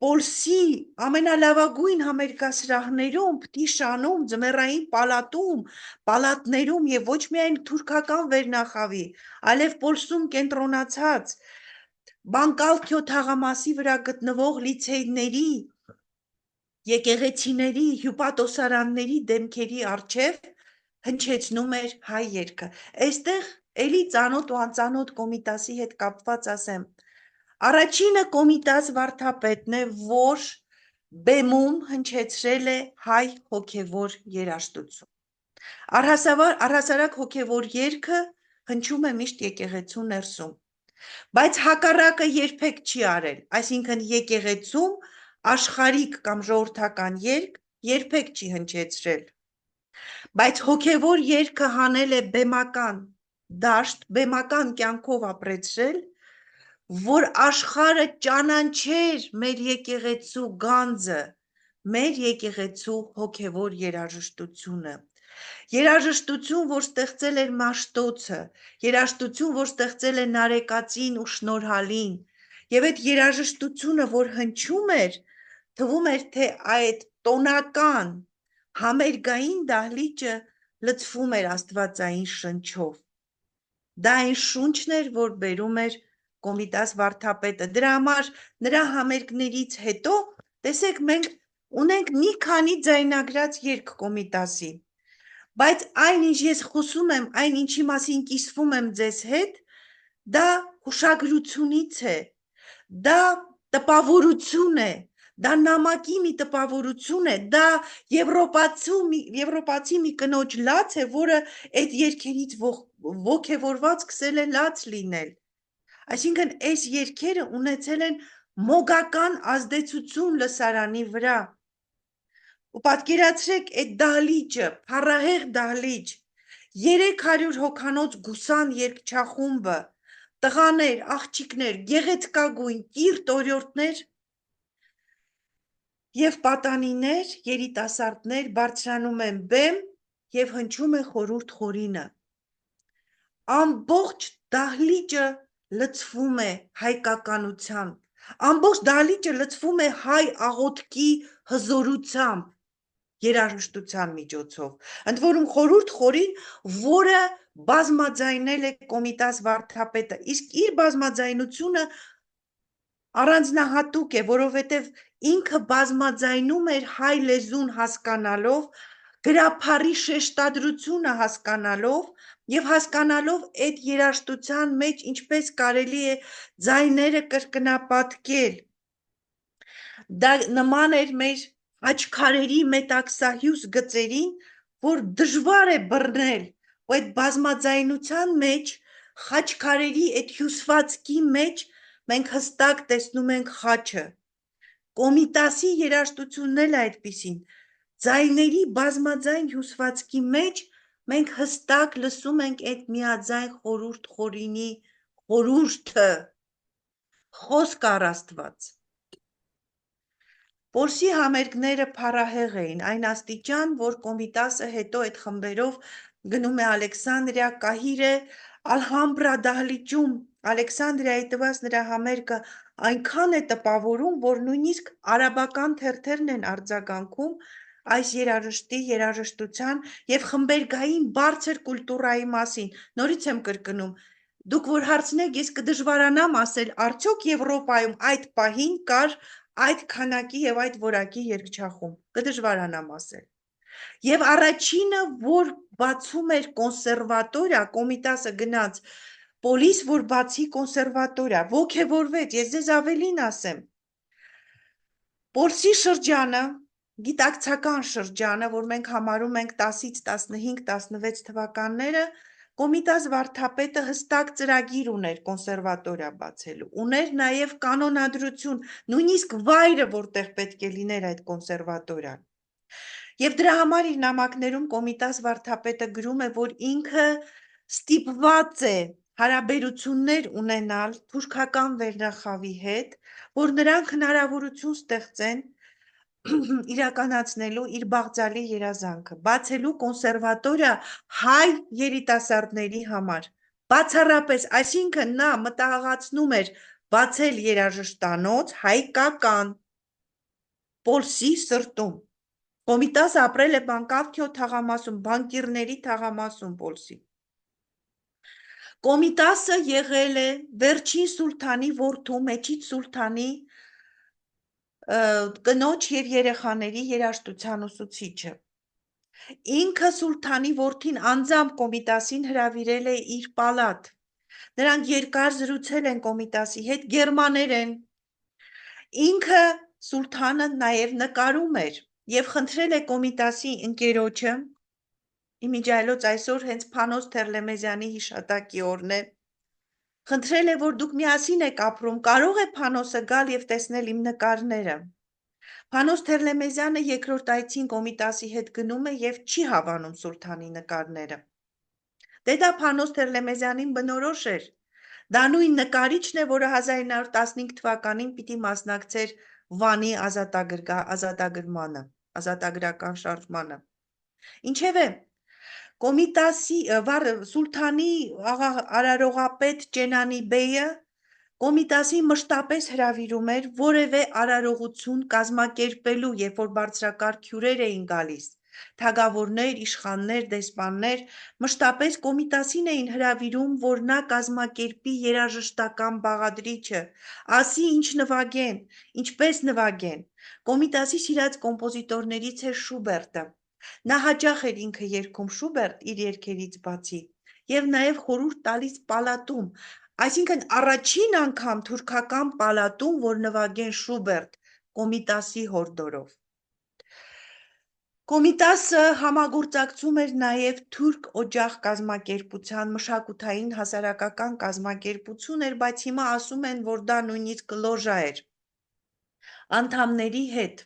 Պոլսի ամենալավագույն համերգասրահներում, Պտիշանում, Ձմեռային պալատներում եւ ոչ միայն թուրքական վերնախավի, այլև Պոլսում կենտրոնացած Բանկալքյո թաղամասի վրա գտնվող լիցեյների, եկեղեցիների, հյուպատոսարանների դեմքերի առջև հնչեցնում էր հայ երգը։ Այստեղ էլի ծանոթ ու անծանոթ Կոմիտասի հետ կապված ասեմ։ Առաջինը Կոմիտաս վարդապետն է, որ բեմում հնչեցրել է հայ հոգևոր երաժշտություն։ Առհասարակ հոգևոր երգը հնչում է միշտ եկեղեցու ներսում։ Բայց հակառակը երբեք չի արել, այսինքն եկեղեցում աշխարհիկ կամ ժողովրդական երգ երբեք չի հնչեցրել։ Բայց հոգևոր երգը հանել է բեմական դաշտ, բեմական կյանքով ապրեցրել, որ աշխարհը ճանաչեր մեր եկեղեցու գանձը, մեր եկեղեցու հոգևոր երաժշտությունը։ Երաժշտություն, որ ստեղծել էր Մաշտոցը, երաժշտություն, որ ստեղծել է Նարեկացին ու Շնորհալին, եւ այդ երաժշտությունը, որ հնչում էր, թվում էր, թե այդ տոնական համերգային դահլիճը լցվում էր աստվածային շնչով։ Դա այն շունչն էր, որ բերում էր Կոմիտաս վարդապետը։ Դրա համար նրա համերգներից հետո, տեսեք, մենք ունենք մի քանի ձայնագրած երգ Կոմիտասի, բայց այն, ինչ ես խոսում եմ, այն, ինչի մասին կիսվում եմ ձեզ հետ, դա հուշագրությունից է, դա տպավորություն է, դա նամակի մի տպավորություն է, դա եվրոպացի մի կնոջ լաց է, որը այդ երգերից ոգևորված սկսել է լաց լինել։ Այսինքն այս երգերը ունեցել են մոգական ազդեցություն լսարանի վրա։ Ու պատկերացրեք այդ դահլիճը, փառահեղ դահլիճ, 300 հոգանոց գուսան երգչախումբը, տղաներ, աղջիկներ, գեղեցկագույն, կիրթ օրիորդներ և պատանիներ, երիտասարդներ բարձրանում են բեմ և հնչում է խորհուրդ խորինը։ Ամբողջ դահլիճը լցվում է հայկականությամբ, ամբողջ դահլիճը լցվում է հայ աղոթքի հզորությամբ, երաժշտության միջոցով, ընդ որում խորհուրդ խորին, որը բազմաձայնել է Կոմիտաս վարդապետը, իսկ իր բազմաձայնությունը առանձնահատուկ է, որովհետև ինքը բազմաձայնում էր հայ լեզուն հասկանալով, գրափարի շեշտադրությունը հասկանալով և հասկանալով այդ երաժշտության մեջ ինչպես կարելի է ձայները կրկնապատկել։ Դա նման էր մեր աչքարերի մետաքսահյուս գծերին, որ դժվար է բռնել, ու այդ բազմաձայնության մեջ, խաչքարերի այդ հյուսվածքի մեջ մենք հստակ տեսնում ենք խաչը։ Կոմիտասի երաժշտությունն էլ այդպիսին, ձայների բազմաձայն հյուսվածքի մեջ մենք հստակ լսում ենք այդ միաձայն խորհուրդ խորինի խորհուրդը, խոսք առ Աստված։ Պոլսի համերգները փառահեղ էին, այն աստիճան, որ Կոմիտասը հետո այդ խմբերով գնում է Ալեքսանդրիա, Կահիրե, Ալհամբրա դահլիճում Ալեքսանդրիայի տված նրա համերգը այնքան է տպավորում, որ նույնիսկ արաբական թերթերն են արձագանքում այս երաժշտության և խմբերգային բարձր կուլտուրայի մասին։ Նորից եմ կրկնում, դուք որ հարցնեք, ես կդժվարանամ ասել, արդյոք Եվրոպայում այդ պահին կար այդ քանակի և այդ որակի երգչախումբ, կդժվարանամ ասել։ Եվ առաջինը, որ բացում էր կոնսերվատորիա, Կոմիտասը գնաց Պոլիս, որ բացի կոնսերվատորիա, ոգևորվեց, ես ձեզ ավելին ասեմ, Պոլսի շրջանը, գիտակցական շրջանը, որ մենք համարում ենք 10-ից 15, 16 թվականները, Կոմիտաս վարդապետը հստակ ծրագիր ուներ կոնսերվատորիա բացելու, ուներ նաև կանոնադրություն, նույնիսկ վայրը, որտեղ պետք է լիներ այդ կոնսերվատորիան։ Եվ դրա համար իր նամակներում Կոմիտաս վարդապետը գրում է, որ ինքը ստիպված է հարաբերություններ ունենալ թուրքական վերնախավի հետ, որ նրանք հնարավորություն ստեղծեն իրականացնելու իր բաղձալի երազանքը, բացելու կոնսերվատորիա հայ երիտասարդների համար, բացառապես, այսինքն նա մտահղացնում էր բացել երաժշտանոց հայկական, Պոլսի սրտում։ Կոմիտասը ապրել է Բանկավթյո թաղամասում, բանկիրների թաղամասում Պոլսի։ Կոմիտասը եղել է վերջին սուլթանի որդու Մեչիդ Սուլթանի կնոջ և երեխաների երաժշտության ուսուցիչը։ Ինքը սուլթանի որդին անձամբ Կոմիտասին հրավիրել է իր պալատ։ Նրանք երկար զրուցել են Կոմիտասի հետ գերմաներեն։ Ինքը սուլթանը նաև նկարում էր և խնդրել է Կոմիտասի ընկերոջը, իմիջիայլոց այսօր հենց Փանոս Թերլեմեզյանի հիշատակի օրն է, խնդրել է, որ դուք միասին եք ապրում, կարող է Փանոսը գալ և տեսնել իմ նկարները։ Փանոս Թերլեմեզյանը երկրորդ այցին Կոմիտասի հետ գնում է և չի հավանում սուլթանի նկարները։ Դե դա Փանոս Թերլեմեզյանին բնորոշ էր։ Դա նույն նկարիչն է, որը 1915 թվականին պիտի մասնակցեր Վանի ազատագրմանը, ազատագրական շարժմանը։ Ինչևէ, Կոմիտասի սուլթանի արարողապետ Ճենանի բեյը Կոմիտասի մշտապես հրավիրում էր որևէ արարողություն կազմակերպելու, երբ որ բարձրակարգ հյուրեր էին գալիս, թագավորներ, իշխաններ, դեսպաններ, մշտապես Կոմիտասին էին հրավիրում, որ նա կազմակերպի երաժշտական բաղադրիչը, ասի ինչ նվագեն, ինչպես նվագեն։ Կոմիտասի սիրած կոմպոզիտորներից էր Շուբերտը։ Նա հաճախ էր ինքը երգում Շուբերտ իր երգերից բացի և նաև խորհուրդ տալիս պալատում, այսինքն առաջին անգամ թուրքական պալատում, որ նվագեն Շուբերտ Կոմիտասի հորդորով։ Կոմիտասը համագործակցում էր նաև Թուրք օջախ կազմակերպության մշակութային հասարակական կազմակերպություն էր, բայց հիմա ասում են, որ դա նույնիսկ լոժա էր անդամների հետ։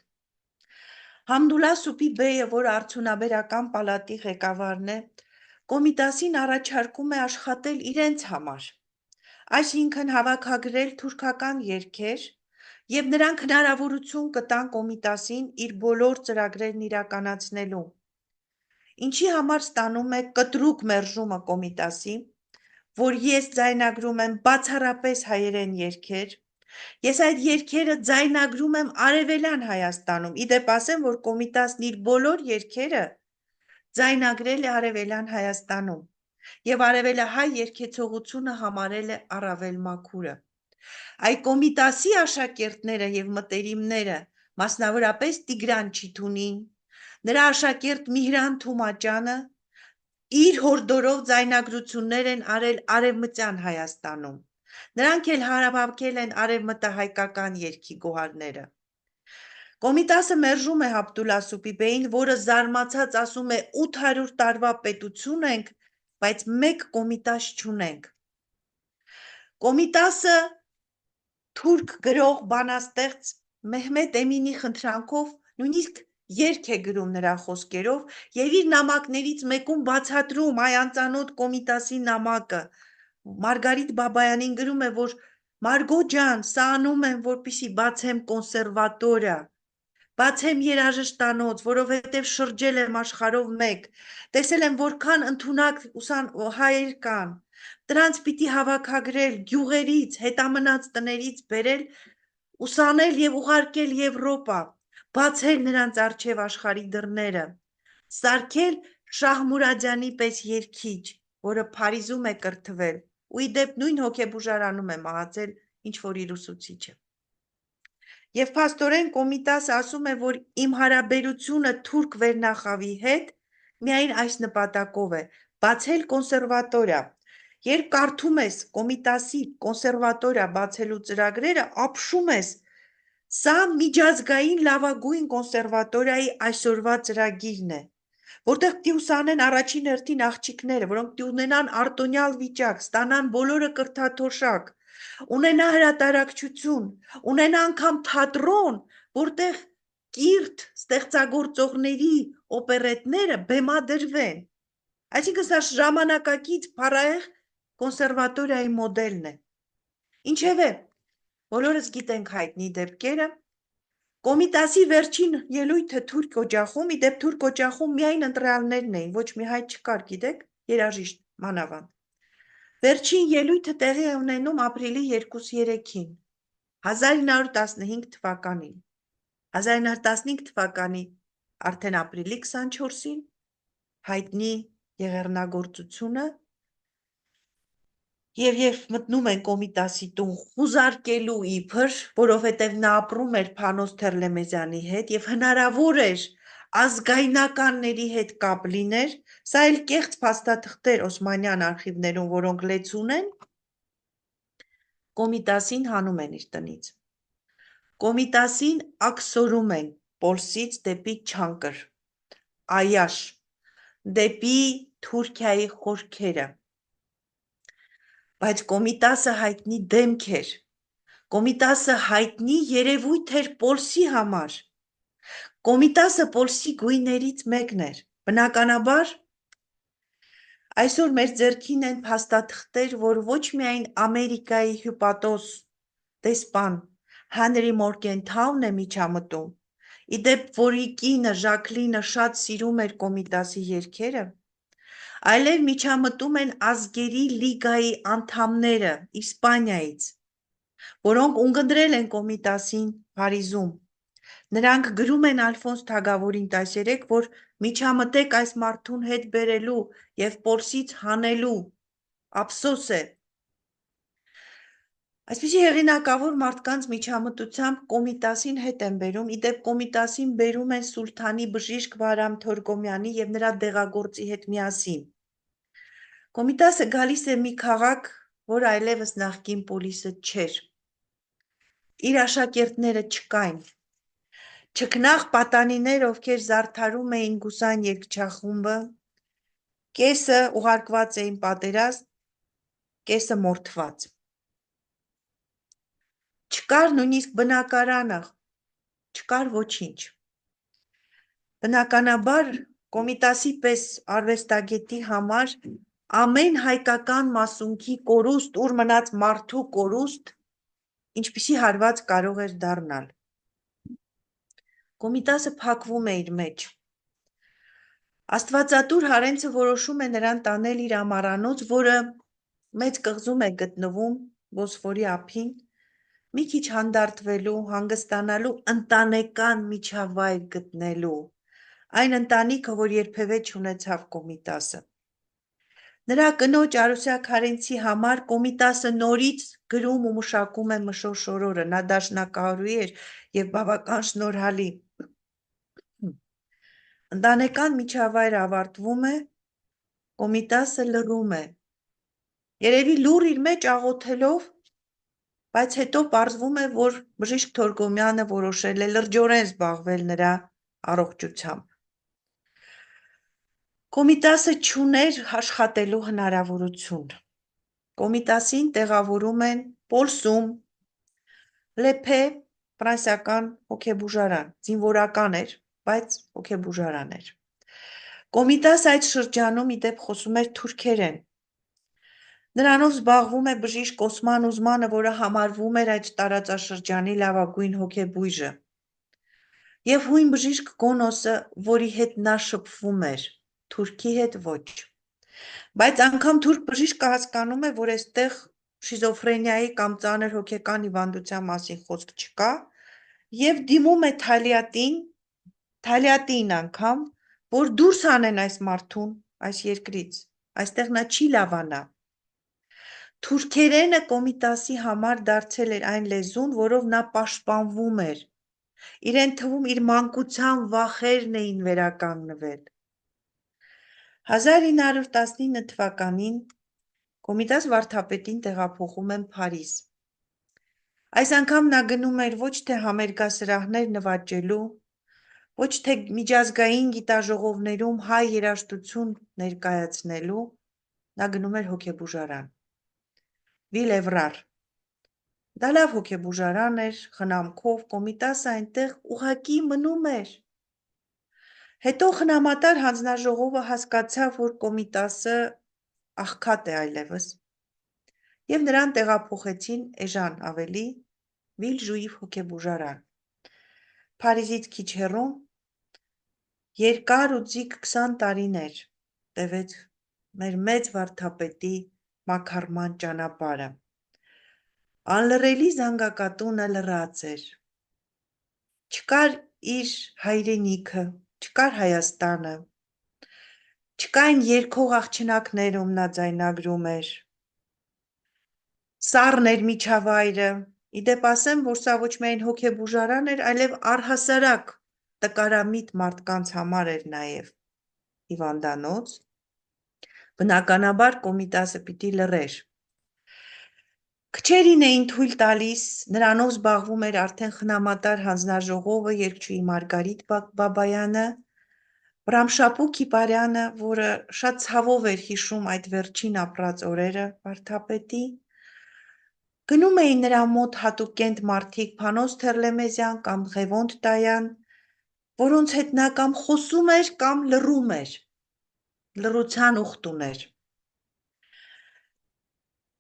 Համդուլա Սուփի բեյը, որ արդյունաբերական պալատի ղեկավարն է, Կոմիտասին առաջարկում է աշխատել իրենց համար, այսինքն հավաքագրել թուրքական երգեր, և նրանք հնարավորություն կտան Կոմիտասին իր բոլոր ծրագրերն իրականացնելու։ Ինչի համար ստանում է կտրուկ մերժումը Կոմիտասի, որ ես ձայնագրում եմ բացառապես հայերեն երգեր, ես այդ երգերը ձայնագրում եմ Արևելյան Հայաստանում, իդեպ ասեմ, որ Կոմիտասն իր բոլոր երգերը ձայնագրել է Արևելյան Հայաստանում և արևելահայ երգեցողությունը համարել է առավել մաքուրը։ Այ Կոմիտասի աշակերտները և մտերիմները, մասնավորապես Տիգրան Չիթունին, նրա աշակերտ Միհրան Թումաճյանը իր հորդորով ձայնագրություններ են արել Արևմտյան Հայաստանում։ Նրանք էլ հարաբերել են արևմտահայկական երգի գոհարները։ Կոմիտասը մերժում է Աբդուլլա Սուփի բեյին, որը զարմացած ասում է 800 տարվա պետություն ենք, բայց մեկ Կոմիտաս չունենք։ Կոմիտասը թուրք գրող բանաստեղծ Մեհմեդ Էմինի խնդրանքով նույնիսկ երգ է գրում նրա խոսքերով և իր նամակներից մեկում բացատրում այ անծանոթ Կոմիտասի նամակը։ Մարգարիտ Բաբայանին գրում է, որ Մարգո ջան, սա անում եմ, որպեսզի բացեմ կոնսերվատորիա, բացեմ երաժշտանոց, որովհետև շրջել եմ աշխարհով մեկ, տեսել եմ որքան ընդունակ հայեր կան, դրանց պիտի հավաքագրել գյուղերից, հետամնաց տներից բերել, ուսանել և ուղարկել Եվրոպա, բացել նրանց առջև աշխարհի դռները, սարքել Շահ Մուրադյանի պես երգիչ, որը Փարիզում է կրթվել, ու ի դեպ նույն հոգեբուժարանում է մահացել, ինչ որ իր ուսուցիչը։ Եվ փաստորեն Կոմիտասը ասում է, որ իմ հարաբերությունը թուրք վերնախավի հետ միայն այս նպատակով է՝ բացել կոնսերվատորիա։ Երբ կարդում ես Կոմիտասի կոնսերվատորիա բացելու ծրագրերը, ապշում ես, սա միջազգային լավագույն կոնսերվատորիայի այսօրվա ծրագիրն է, որտեղ պիտի ուսանեն առաջին հերթին աղջիկները, որոնք պիտի ունենան արտոնյալ վիճակ, ստանան բոլորը կրթաթոշակ, ունենա հրատարակչություն, ունենա անգամ թատրոն, որտեղ կիրթ ստեղծագործողների օպերետները բեմադրվեն։ Այսինքն սա ժամանակակից փառահեղ կոնսերվատորիայի մոդելն է։ Ինչևէ, բոլորս գիտենք հայտնի դեպքերը։ Կոմիտասի վերջին ելույթը Թուրք օջախում, ի դեպ Թուրք օջախում միայն ընտրյալներն էին, ոչ մի հայ չկար, գիտեք, երաժիշտ մանավանդ։ Վերջին ելույթը տեղի է ունենում ապրիլի 2-3-ին, 1915 թվականին։ 1915 թվականի արդեն ապրիլի 24-ին հայտնի եղեռնագործությունը և մտնում են Կոմիտասի տուն խուզարկելու իբր, որովհետև նա ապրում էր Փանոս Թերլեմեզյանի հետ և հնարավոր էր ազգայնականների հետ կապ լիներ, սա էլ կեղծ փաստաթղթեր Օսմանյան արխիվներում, որոնք լեցուն են, Կոմիտասին հանում են իր տնից։ Կոմիտասին աքսորում են Պոլսից դեպի Չանկր, Այաշ, դեպի Թուրքիայի խորքերը, բայց Կոմիտասը հայտնի դեմք էր, Կոմիտասը հայտնի երևույթ էր Պոլսի համար, Կոմիտասը Պոլսի գույներից մեկն էր, բնականաբար այսօր մեր ձեռքին են փաստաթղթեր, որ ոչ միայն Ամերիկայի հյուպատոս դեսպան Հանրի Մորգենթաուն է միջամտում, ի դեպ որի կինը Ժակլինը շատ սիրում էր Կոմիտասի երգերը, այլև միջամտում են ազգերի լիգայի անդամները Իսպանիայից, որոնք ունկնդրել են Կոմիտասին Փարիզում։ Նրանք գրում են Ալֆոնս Թագավորին տասերեկ, որ միջամտեք այս մարդուն հետ բերելու և Պոլսից հանելու, ափսոս է։ Այսպիսի հեղինակավոր մարդկանց միջամտությամբ Կոմիտասին հետ են բերում, ի դեպ Կոմիտասին բերում են Սուլթանի բժիշկ Վարամ Թորգոմյանի և նրա դեղագործի հետ միասին։ Կոմիտասը գալիս է մի քաղաք, որ այլևս նախկին Պոլիսը չէր։ Իր աշակերտները չկային։ Չքնաղ պատանիներ, ովքեր զարդարում էին գուսան երգչախումբը, կեսը ուղարկված էին պատերազմ, կեսը մորթված։ Չկար նույնիսկ բնակարանը, չկար ոչինչ։ Բնականաբար Կոմիտասի պես արվեստագետի համար ամեն հայկական մասունքի կորուստ, ուր մնաց մարդու կորուստ, ինչպիսի հարված կարող էր դառնալ։ Կոմիտասը փակվում է իր մեջ։ Աստվածատուր Հարենցը որոշում է նրան տանել իր ամառանոց, որը մեծ կղզում է գտնվում Բոսֆորի ափին, մի քիչ հանդարտվելու, հանգստանալու, ընտանեկան միջավայր գտնելու, այն ընտանիքը, որ երբևէ չունեցավ Կոմիտասը։ Նրա կնոջ Արուսյակ Հարենցի համար Կոմիտասը նորից գրում ու մշակում է Մշոր շորորը, նա դաշնակահարուհի էր և բավական շնորհալի։ Ընտանեկան միջավայրը ավարտվում է, Կոմիտասը լռում է, երևի լուռ իր մեջ աղոթելով, բայց հետո պարզվում է, որ Բժիշկ Թորգոմյանը որոշել է լրջորեն զբաղվել նրա առողջությամբ։ Կոմիտասը չուներ աշխատելու հնարավորություն։ Կոմիտասին տեղավորում են Պոլսում, Լեփե, ֆրանսիական հոգեբուժարան, զինվորական էր, բայց հոգեբուժարան էր։ Կոմիտասը այդ շրջանում ի դեպ խոսում էր թուրքերեն։ Նրանով զբաղվում է բժիշկ Օսման Ուզմանը, որը համարվում էր այդ տարածաշրջանի լավագույն հոգեբույժը։ Եվ հույն բժիշկ Գոնոսը, որի հետ նա շփվում էր, թուրքի հետ ոչ։ Բայց անգամ թուրք բժիշկը հասկանում է, որ այստեղ շիզոֆրենիայի կամ ծանր հոգեկան հիվանդության մասին խոսք չկա, եւ դիմում է Թալյատին անգամ, որ դուրս անեն այս մարդուն այս երկրից, այստեղ նա չի լավանա։ Թուրքերենը Կոմիտասի համար դարձել էր այն լեզուն, որով նա պաշտպանվում էր։ Իրեն թվում իր մանկության վախերն էին վերականգնվել։ 1919 թվականին Կոմիտաս վարդապետին տեղափոխում են Փարիզ։ Այս անգամ նա գնում էր ոչ թե համերգասրահներ նվաճելու, ոչ թե միջազգային գիտաժողովներում հայ երաժշտություն ներկայացնելու, նա գնում էր հոգեբուժարան։ Վիլևրար։ Դա լավ հոգեբուժարան էր, խնամքով, Կոմիտասը այնտեղ ուղղակի մնում էր։ Հետո խնամատար հանձնաժողովը հասկացավ, որ Կոմիտասը աղքատ է այլևս, և նրան տեղափոխեցին էժան ավելի, Վիլժուիվ հոգեբուժարան։ Փարիզից քիչ հեռու, երկար ու ձիգ 20 տարիներ տևեց մեր մեծ վարդապետի մաքարման ճանապարհը։ Անլռելի զանգակատունը լռած էր։ Չկար իր հայրենիքը, չկար Հայաստանը, չկային երգող աղջնակներ, ում նա ձայնագրում էր։ Սառն էր միջավայրը, ի դեպ ասեմ, որ սա ոչ միայն հոգեբուժարան էր, այլև առհասարակ տկարամիտ մարդկանց համար էր նաև հիվանդանոց։ Բնականաբար Կոմիտասը պիտի լռեր։ Քչերին էին թույլ տալիս, նրանով զբաղվում էր արդեն խնամատար հանձնաժողովը, երգչուհի Մարգարիտ Բաբայանը, Վրամշապու Քիպարյանը, որը շատ ցավով էր հիշում այդ վերջին ապրած օրերը վարդապետի։ Գնում էին նրա մոտ հատուկենտ մարդիկ, Փանոս Թերլեմեզյան կամ Ղևոնդ Տայան, որոնց հետ նա կամ խոսում էր, կամ լռում էր, լռության ուխտ ուներ։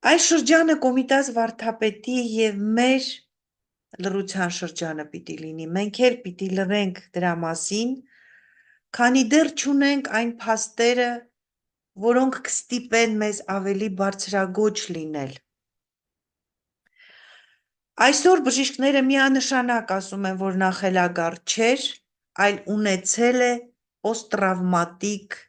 Այս շրջանը Կոմիտաս վարդապետի և մեր լռության շրջանը պիտի լինի, մենք էլ պիտի լռենք դրա մասին, քանի դեռ չունենք այն փաստերը, որոնք կստիպեն մեզ ավելի բարձրագոչ լինել։ Այսօր բժիշկները միանշանակ ասում են, որ նա խելագար չէր, այլ ունեցել է պոստտրավմատիկ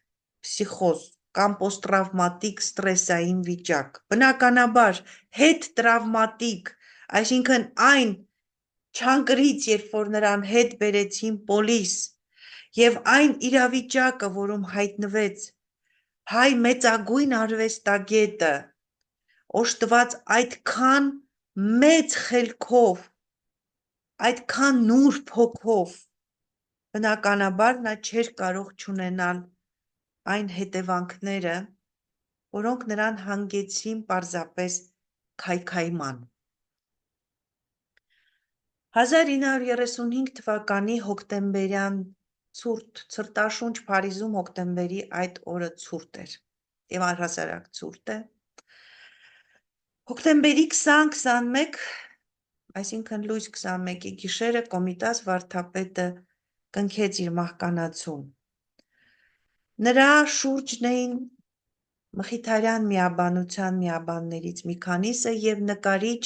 պսիխոզ կամ պոստտրավմատիկ ստրեսային վիճակ։ Բնականաբար հետտրավմատիկ, այսինքն այն չանկրից, երբ որ նրան հետ բերեցին պոլիս, և այն իրավիճակը, որում հայտնվեց հայ մեծագույն արվեստագետը, օժտված այդքան մեծ խելքով, այդքան նուրբ հոգով, բնականաբար նա չէր կարող չունենալ այն հետևանքները, որոնք նրան հանգեցրին պարզապես քայքայման։ 1935 թվականի հոկտեմբերյան ցուրտ ցրտաշունչ Փարիզում հոկտեմբերի այդ օրը ցուրտ էր եւ առհասարակ ցուրտ է։ Հոկտեմբերի 20-21, այսինքն լույս 21-ի գիշերը Կոմիտաս վարդապետը կնքեց իր մահկանացուն։ Նրա շուրջն էին Մխիթարյան միաբանության միաբաններից մի քանիսը եւ նկարիչ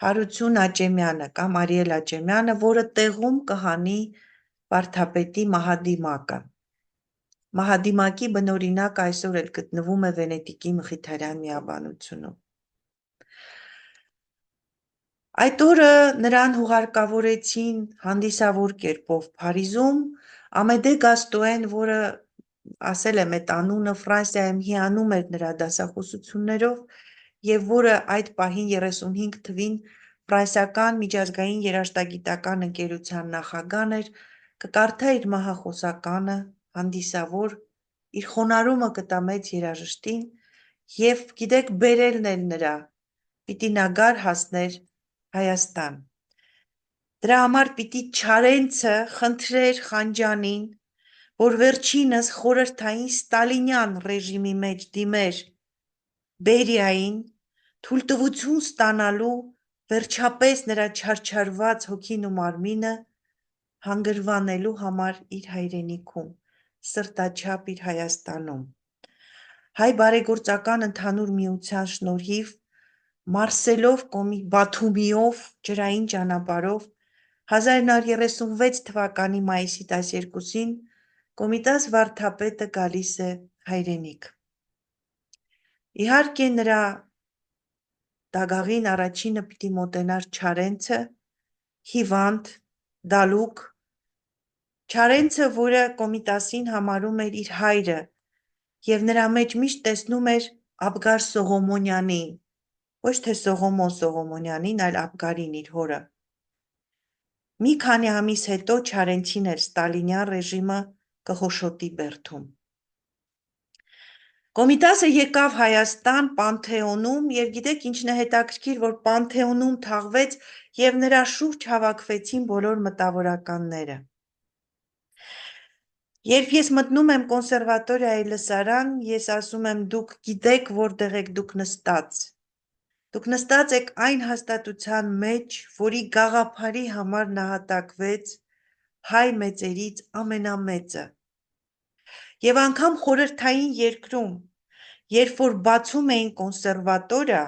Հարություն Աճեմյանը կամ Արիել Աճեմյանը, որը տեղում կհանի վարդապետի մահադիմակը։ Մահադիմակի բնօրինակը այսօր էլ գտնվում է Վենետիկի Մխիթարյան միաբանությունում։ Այդ օրը նրան հուղարկավորեցին հանդիսավոր կերպով Փարիզում, Ամեդե Գաստոեն, որը ասել եմ այդ անունը Ֆրանսիայում հիանում էր նրա դասախոսություններով եւ որը այդ պահին 35 թվին ֆրանսիական միջազգային երաժշտագիտական ընկերության նախագահն էր, կկարդա իր մահախոսականը հանդիսավոր, իր խոնարհումը կտա մեծ երաժշտին եւ գիտեք բերելն էլ նրա պիտի նա գար հասներ Հայաստան։ Դրա համար պիտի Չարենցը խնդրեր Խանջանին, որ վերջինս խորհրդային ստալինյան ռեժիմի մեջ դիմեր Բերիային, թույլտվություն ստանալու վերջապես նրա չարչարված հոգին ու մարմինը հանգրվանելու համար իր հայրենիքում, սրտաչափ իր Հայաստանում։ Հայ բարեգործական ընդհանուր միության շնորհիվ Մարսելով Բաթումիով ջրային ճանապարհով 1936 թվականի մայիսի 12-ին Կոմիտաս վարդապետը գալիս է հայրենիք։ Իհարկե նրա դագաղին առաջինը պիտի մոտենար Չարենցը, հիվանդ, դալուկ, Չարենցը, որը Կոմիտասին համարում էր իր հայրը եւ նրա մեջ միշտ տեսնում էր Աբգար Սողոմոնյանին, ոչ թե Սողոմոն Սողոմոնյանին, այլ Աբգարին իր հորը։ Մի քանի ամիս հետո Չարենցին էր ստալինյան ռեժիմը կհոշոտի բերդում։ Կոմիտասը եկավ Հայաստան Պանթեոնում եւ գիտեք ինչն է հետաքրքիր, որ Պանթեոնում թաղվեց եւ նրա շուրջ հավաքվեցին բոլոր մտավորականները։ Երբ ես մտնում եմ կոնսերվատորիայի լսարան, ես ասում եմ դուք գիտեք որտեղ եք դուք նստած։ Դուք նստած եք այն հաստատության մեջ, որի գաղափարի համար նահատակվեց հայ մեծերից ամենամեծը։ Եվ անգամ խորհրդային երկրում, երբ որ բացում էին կոնսերվատորիա,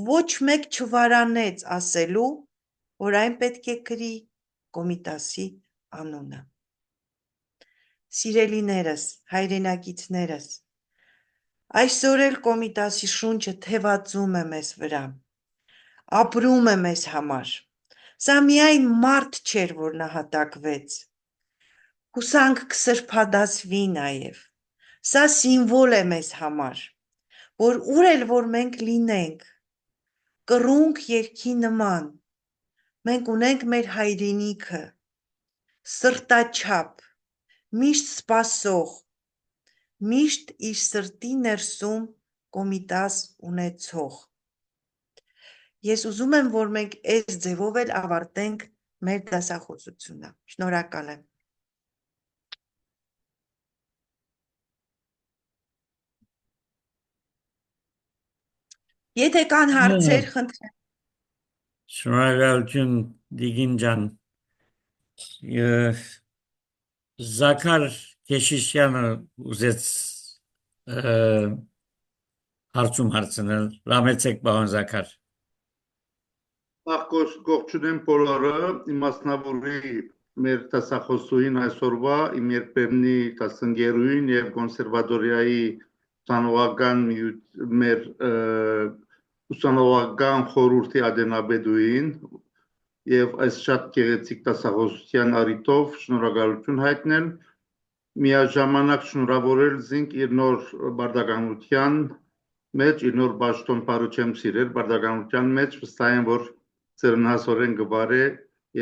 ոչ մեկ չվարանեց ասելու, որ այն պետք է կրի Կոմիտասի անունը։ Սիրելիներս, հայրենակիցներս, այսօր էլ Կոմիտասի շունչը թևածում է մեզ վրա, ապրում է մեզ համար։ Սա միայն մարդ չէր, որ նահատակվեց, հուսանք կսրբադասվի նաև, սա սիմվոլ է մեզ համար, որ ուր էլ որ մենք լինենք, կռունկ երգի նման, մենք ունենք մեր հայրենիքը, սրտաչափ, միշտ սպասող, միշտ իր սրտի ներսում Կոմիտաս ունեցող։ Ես ուզում եմ, որ մենք այս ձևով էլ ավարտենք մեր դասախոսությունը։ Շնորհակալ եմ։ Եթե կան հարցեր, խնդրեմ։ Շնորհակալություն Դիգին ջան։ Զաքար Քեշիշյանը ուզեց հարցում հարցնել։ Լամեցեք պարոն Զաքար։ Ողջույն բոլորը, իմաստնավորի մեր դասախոսուհին այսօրվա, իմ երբեմնի դասընկերուհին եւ կոնսերվատորիայի ուսանողական մեր ուսանողական խորհրդի ադենաբեդուին եւ այս շատ գեղեցիկ դասախոսության առիթով շնորհակալություն հայտնել, միաժամանակ շնորհավորել զինք իր նոր բարդականության մեջ, իր նոր ճաշտոն բարը չեմ սիրել, բարդականության մեջ վստահ եմ, որ ծերնասորեն գվարե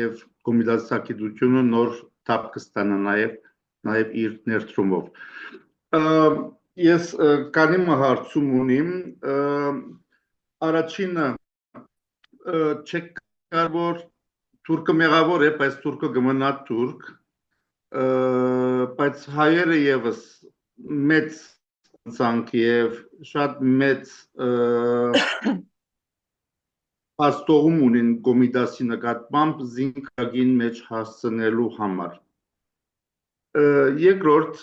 եւ կոմիտասի գիտությունը նոր թափ կստանա նաև իր ներդրումով։ Ես կանի հարցում ունիմ, առաջինը չեք կար, որ թուրքը մեղավոր է, բայց թուրքը գմնա թուրք, բայց հայերը եւս մեծ ցանկ եւ շատ մեծ հաստողում ունին Կոմիտասի նկատմամբ զինքագին մեջ հասցնելու համար։ Երկրորդ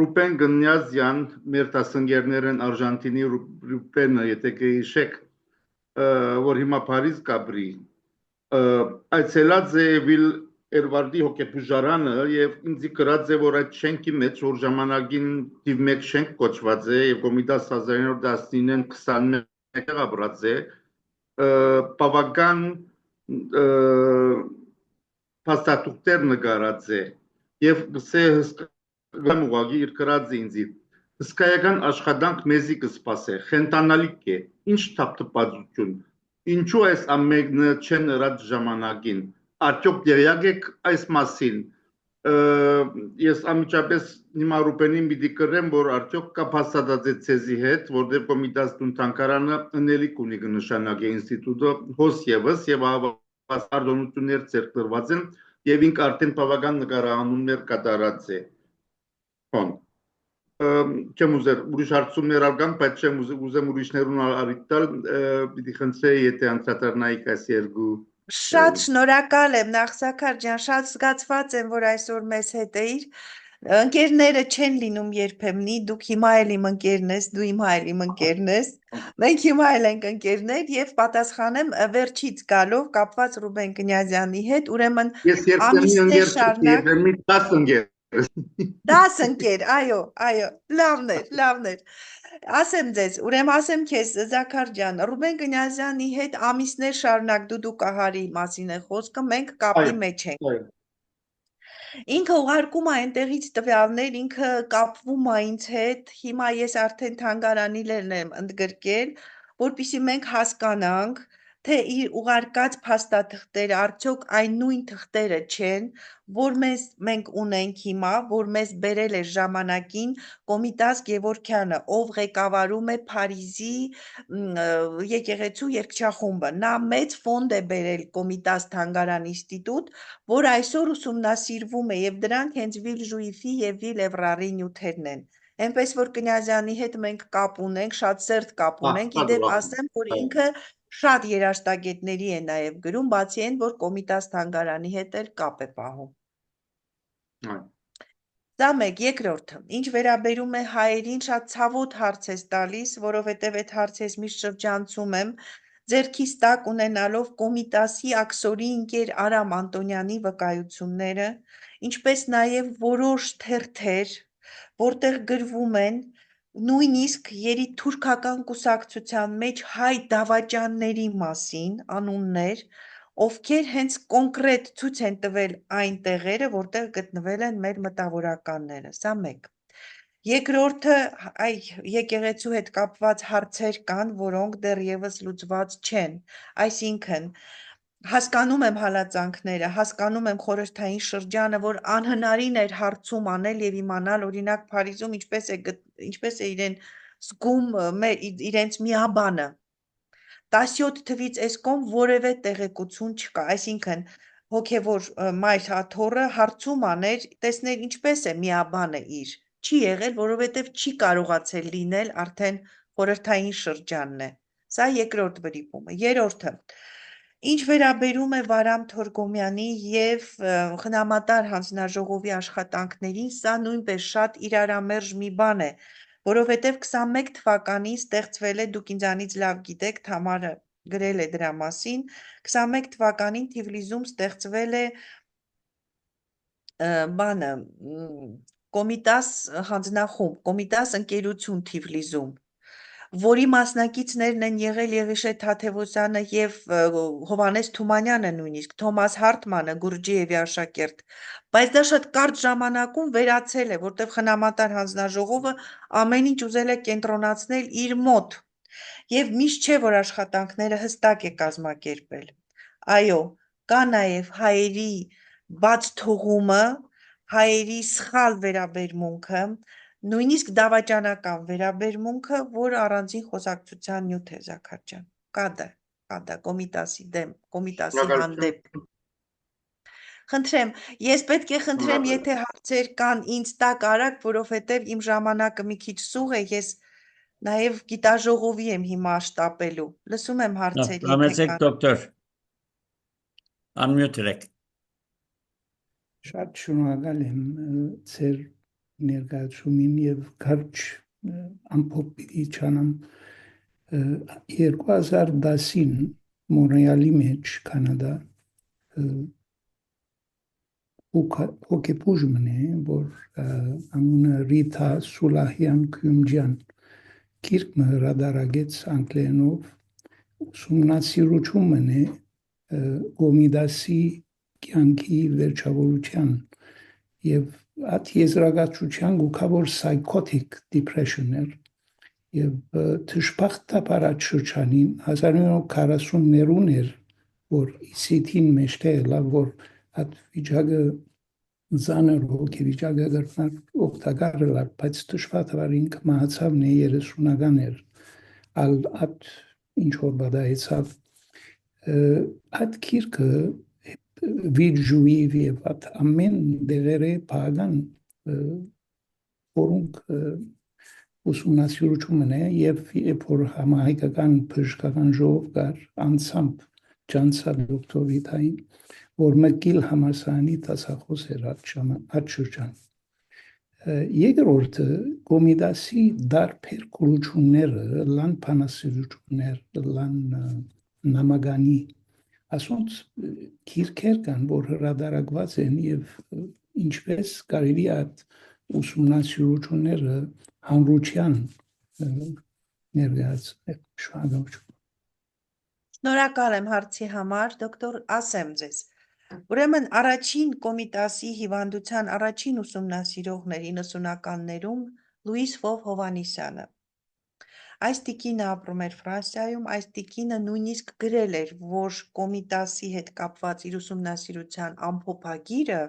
Ռուբեն Գնյազյան, մեր դասընկերներն Արժանտինի Ռուբենը, եթե կհիշեք, որ հիմա Փարիզ կապրի, այցելած է Էրվարդի հոգեբուժարանը եւ ինձ գրած է, որ այդ շենքի մեջ, որ ժամանակին թիվ 1 շենք կոչված է եւ Կոմիտաս 1919-ին 21 ապրած է, բավական փաստաթուղթեր նկարած է եւ գսե հսկայական ուղղակի իր գրած է ինձ հսկայական աշխատանք մեզի կսպասե, խենտանալիք է, ինչ թափթփածություն, ինչու այս ամենը չեն ըրած ժամանակին, արդյոք դերյակ եք այս մասին, ես ամիջապես հիմա Ռուբենին պիտի կրեմ, որ արդյոք կապ հաստատած է ցեզի հետ, որտեղ Կոմիտաս տուն-թանկարանը ընելիք ունի կնշանակե ինստիտուտը հոս եւս եւ արտոնություններ ձեռք դրված են եւ ինք արդեն բավական նկարահանումներ կատարած է։ Չեմ ուզեր ուրիշ հարցումներ ալգան, բայց չեմ ուզեմ ուրիշներուն արիտ տալ, պիտի խնդրեի, եթե անդրադառնայիք այս երկու։ Շատ շնորհակալ եմ, Նախսակար ջան, շատ զգացված եմ, որ այսօր մեզ հետ էիր։ Ընկերները չեն լինում երբեմնի, դուք հիմա էլ իմ ընկերն ես, դու հիմա էլ իմ ընկերն ես։ Մենք հիմա էլ ենք ընկերներ եւ պատասխանեմ վերջից գալով կապված Ռուբեն Կնյազյանի հետ, ուրեմն Ես երբեմնի ընկեր չեմ, երբեմնի 10 ընկեր։ 10 ընկեր, այո, լավն էր։ Ասեմ ձեզ, ուրեմն ասեմ քեզ Զաքար ջան, Ռուբեն Կնյազյանի հետ ամիսներ շարունակ դու Կահարի մասին է խոսքը, մենք կապի մեջ ենք։ Ինքը ուղարկում է այնտեղից տվյալներ, ինքը կապվում է ինձ հետ, հիմա ես արդեն թանգարանիներն եմ ընդգրկել, որպեսզի մենք հասկանանք, թե իր ուղարկած փաստաթղթերը արդյոք այն նույն թղթերը չեն, որ մենք ունենք հիմա, որ մեզ բերել էր ժամանակին Կոմիտաս Գևորգյանը, ով ղեկավարում է Փարիզի եկեղեցու երգչախումբը։ Նա մեծ ֆոնդ է բերել Կոմիտաս թանգարան ինստիտուտ, որ այսօր ուսումնասիրվում է եւ դրանք հենց Վիլ Ժուիֆի եւ Վիլ Էվրարի նյութերն են։ Այնպես որ Կնյազյանի հետ մենք կապ ունենք, շատ սերտ կապ ունենք, իդեպ ասեմ, որ ինքը շատ երաժշտագետների է նաև գրում, բացի այն, որ Կոմիտաս թանգարանի հետ էլ կապ է պահում։ Դա մեկ, երկրորդը, ինչ վերաբերում է հայերին, շատ ցավոտ հարց ես տալիս, որովհետև այդ հարց ես միշտ շրջանցում եմ, ձեռքիս տակ ունենալով Կոմիտասի աքսորի ընկեր Արամ Անտոնյանի վկայությունները, ինչպես նաև որոշ թերթեր, որտեղ գրվում են նույնիսկ երիտթուրքական կուսակցության մեջ հայ դավաճանների մասին անուններ, ովքեր հենց կոնկրետ ցույց են տվել այն տեղերը, որտեղ գտնվել են մեր մտավորականները, սա մեկ։ Երկրորդը այ եկեղեցու հետ կապված հարցեր կան, որոնք դեռևս լուծված չեն, այսինքն հասկանում եմ հալածանքները, հասկանում եմ խորհրդային շրջանը, որ անհնարին էր հարցում անել եւ իմանալ օրինակ Փարիզում ինչպես է իրեն զգում իրենց միաբանը 17 թվից այս կողմ որևէ տեղեկություն չկա, այսինքն հոգևոր մայր աթոռը հարցում աներ, տեսնել ինչպես է միաբանը իր, չի եղել, որովհետև չի կարողացել լինել արդեն խորհրդային շրջանն է, սա երկրորդ վրիպումը, երրորդը, ինչ վերաբերում է Վարամ Թորգոմյանի և խնամատար հանձնաժողովի աշխատանքներին, սա նույնպես շատ իրարամերժ մի բան է, որովհետև 21 թվականին ստեղծվել է, դուք ինձանից լավ գիտեք, Թամարը գրել է դրա մասին, 21 թվականին Թիֆլիսում ստեղծվել է բանը, Կոմիտաս հանձնախումբ, Կոմիտաս ընկերություն Թիֆլիսում, որի մասնակիցներն են եղել Եղիշե Թադևոսյանը և Հովհաննես Թումանյանը նույնիսկ, Թոմաս Հարթմանը, Գուրջիևի աշակերտ, բայց դա շատ կարճ ժամանակում վերացել է, որտև խնամատար հանձնաժողովը ամեն ինչ ուզել է կենտրոնացնել իր մոտ և միշտ չէ, որ աշխատանքները հստակ է կազմակերպել։ Այո, կա նաև հայերի բաց թողումը, հայերի սխալ վերաբերմունքը, նույնիսկ դավաճանական վերաբերմունքը, որ առանձին խոսակցության նյութ է Զաքարջան։ Կա դա Կոմիտասի դեմ, Կոմիտասի հանդեպ։ Խնդրեմ, ես պետք է խնդրեմ, եթե հարցեր կան ինձ տակ արագ, որովհետև իմ ժամանակը մի քիչ սուղ է, ես նաև գիտաժողովի եմ հիմա շտապելու։ Լսում եմ հարցեր, եթե Ռամեցեք կան։ դոկտոր, անմյուտ եք։ Շատ շնորհակալ եմ ձեր ներկայացումին եւ կարճ ամփոփ պիտի չանամ 2010-ին Մոնրեալի մեջ Կանադա հոգեբուժ մնե որ անունը Ռիթա Սուլահյան Քյումջյան գիրք հրադարագեց անգլերենով ուսումնասիրություն մնե Կոմիդասի կյանքի վերջավորության եւ այդ եզրակացության գուքավոր psychotic depression էր եւ թշփախտաբար այդ շրջանին 1940-ներուն էր որ իսիթին մեջտե լավ որ այդ վիճակը զանր հոգեվիճակը դեռ օգտակար էր բայց թշփախտաբար ինքը մահացավն է 30-ական էր ալ այդ ինչ որ բադայեցավ այդ գիրքը վիճուի եւ այդ ամեն դերերը բաղան որոնք ուսումնասիրությունն է եւ որ համահայկական բժշկական ժողով կար անցամբ Ջանսա դոկտոր Վիտային որ մկիլ համասանի տասախոս էր այդ շրջան երկրորդը Կոմիդասի դարբեր կրությունները լան փանասիրություններ լան նամականի ասոնց քիրքեր կան որ հրադարակված են եւ ինչպես կարելի է ուսումնասիրությունները հանրության ներկայացնել շնորհակալություն Շնորհակալ եմ հարցի համար, դոկտոր, ասեմ ձեզ։ Ուրեմն առաջին Կոմիտասի հիվանդության առաջին ուսումնասիրողներ 90-ականներում Լուիս Ֆով Հովանիսյանը։ Այս տիկինը ապրում էր Ֆրանսիայում, այս տիկինը նույնիսկ գրել էր, որ Կոմիտասի հետ կապված իր ուսումնասիրության ամփոփագիրը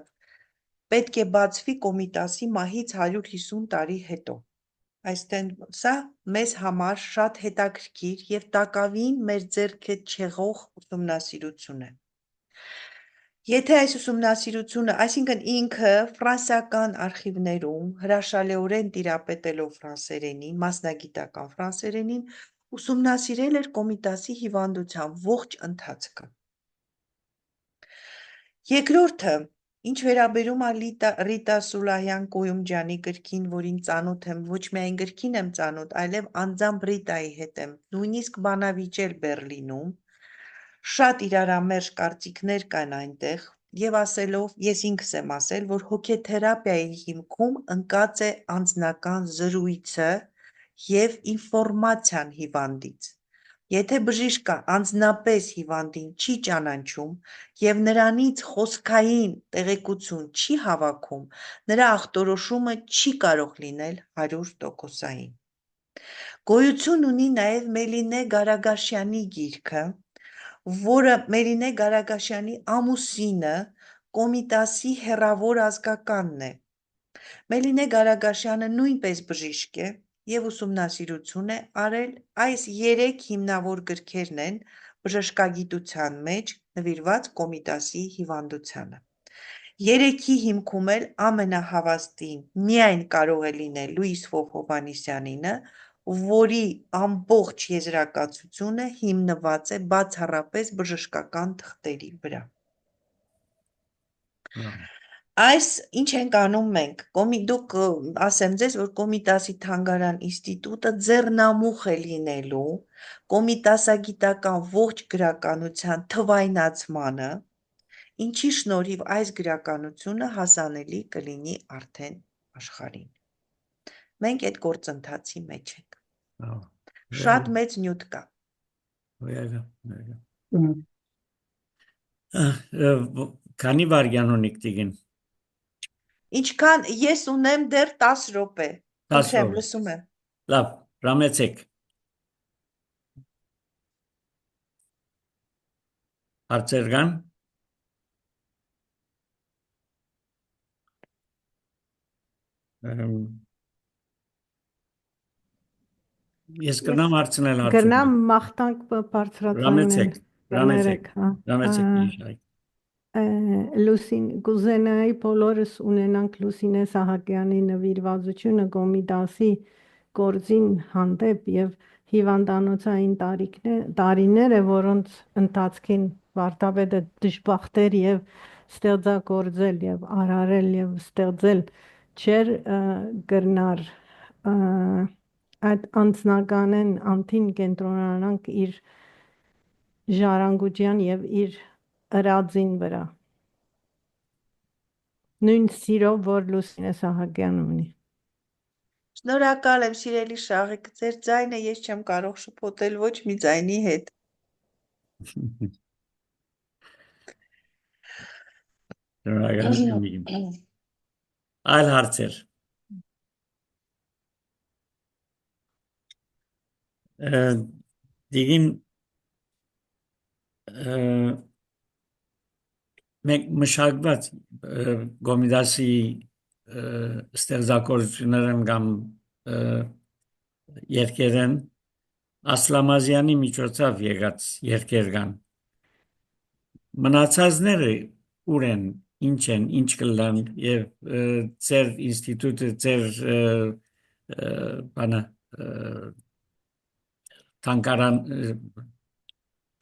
պետք է բացվի Կոմիտասի մահից 150 տարի հետո։ Այստեղ սա մեզ համար շատ հետաքրքիր եւ տակավին մեր ձեռքը չեղող ուսումնասիրություն է։ Եթե այս ուսումնասիրությունը, այսինքն ինքը ֆրանսիական արխիվներում հրաշալիորեն տիրապետելով ֆրանսերենին, մասնագիտական ֆրանսերենին, ուսումնասիրել էր Կոմիտասի հիվանդության ողջ ընթացքը։ Երկրորդը, ինչ վերաբերում է Ռիտա Սուլահյան Կոյումջյանի գրքին, որին ծանոթ եմ, ոչ միայն գրքին եմ ծանոթ, այլև անձամբ Ռիտայի հետ եմ, նույնիսկ բանավիճել Բեռլինում, շատ իրարամերժ կարծիքներ կան այնտեղ, եւ ասելով, ես ինքս եմ ասել, որ հոգեթերապիայի հիմքում ընկած է անձնական զրույցը եւ ինֆորմացիան հիվանդից։ Եթե բժիշկը անձնապես հիվանդին չի ճանաչում եւ նրանից խոսքային տեղեկություն չի հավաքում, նրա ախտորոշումը չի կարող լինել 100%-ային։ Գոյություն ունի նաեւ Մելինե Գարագաշյանի գիրքը, որը Մելինե Գարագաշյանի ամուսինը Կոմիտասի հեռավոր ազգականն է։ Մելինե Գարագաշյանը նույնպես բժիշկ է եւ ուսումնասիրություն է արել այս 3 հիմնավոր գրքերն են բժշկագիտության մեջ նվիրված Կոմիտասի հիվանդությանը։ 3-ի հիմքում էլ ամենահավաստին միայն կարող է լինել Լուիս Ֆով Հովանիսյանինը, որի ամբողջ եզրակացությունը հիմնված է բացառապես բժշկական թղթերի վրա։ Այս ինչ ենք անում մենք, դուք ասեմ ձեզ, որ Կոմիտասի թանգարան ինստիտուտը ձեռնամուխ է լինելու կոմիտասագիտական ողջ գրականության թվայնացմանը, ինչի շնորհիվ այս գրականությունը հասանելի կլինի արդեն աշխարհին։ Մենք այդ գործընթացի մեջ ենք։ Շատ մեծ նյութ կա։ Քանի վայրկյան ունիք տիկին։ Ինչքան ես ունեմ դեռ 10 րոպե։ 10 Խնդրեմ, րոպե։ լսում եմ։ Լավ, Ռամեցեք։ Հարցեր կան։ Ես կնամ հարցնել Գրնամ հարցում։ մախտանք բարձրացան Ռամեցեք, կներեք, Ռամեցեք Միշայ։ Լուսին կուզենայի բոլորս ունենանք Լուսինե Սահակյանի նվիրվածությունը Կոմիտասի գործին հանդեպ եւ հիվանդանոցային տարիները, որոնց ընթացքին վարդապետը դժբախտեր եւ ստեղծագործել եւ արարել եւ ստեղծել չեր գրնար այդ անձնականեն անտին կենտրոնանանք իր ժառանգության եւ իր ըրածին վրա նույն սիրով որ Լուսինե Սահակյանը ունի Շնորհակալ եմ, սիրելի Շաղիկ, ձեր ձայնը ես չեմ կարող շփոթել ոչ մի ձայնի հետ։ Այլ հարցեր։ Դիգին մենք մշակված Կոմիտասի ստեղծագործություններն կամ երկերեն Ասլամազյանի միջոցով եկած երկեր կան։ Մնացածները ուր են, ինչ կլան եւ ձեր ինստիտուտը, ձեր բանը թանկարան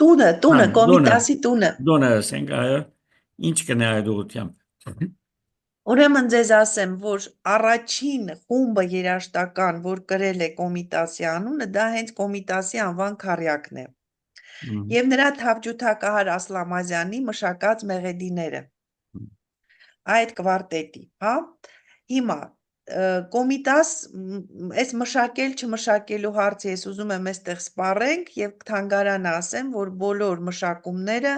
Տունը, Կոմիտասի տունը։ Դոնը ասենք, այո, ինչ կնա այդ ուղղությամբ։ Ուրեմն ձեզ ասեմ, որ առաջին խումբը երաժշտական, որ կրել է Կոմիտասի անունը, դա հենց Կոմիտասի անվան քառյակն է։ Եվ նրա թավջութակահար Ասլամազյանի մշակած մեղեդիները։ Այդ կվարտետի, հա։ Հիմա Կոմիտաս, այս մշակել չմշակելու հարցը ես ուզում եմ այստեղ սպառենք եւ թանգարանը ասեմ, որ բոլոր մշակումները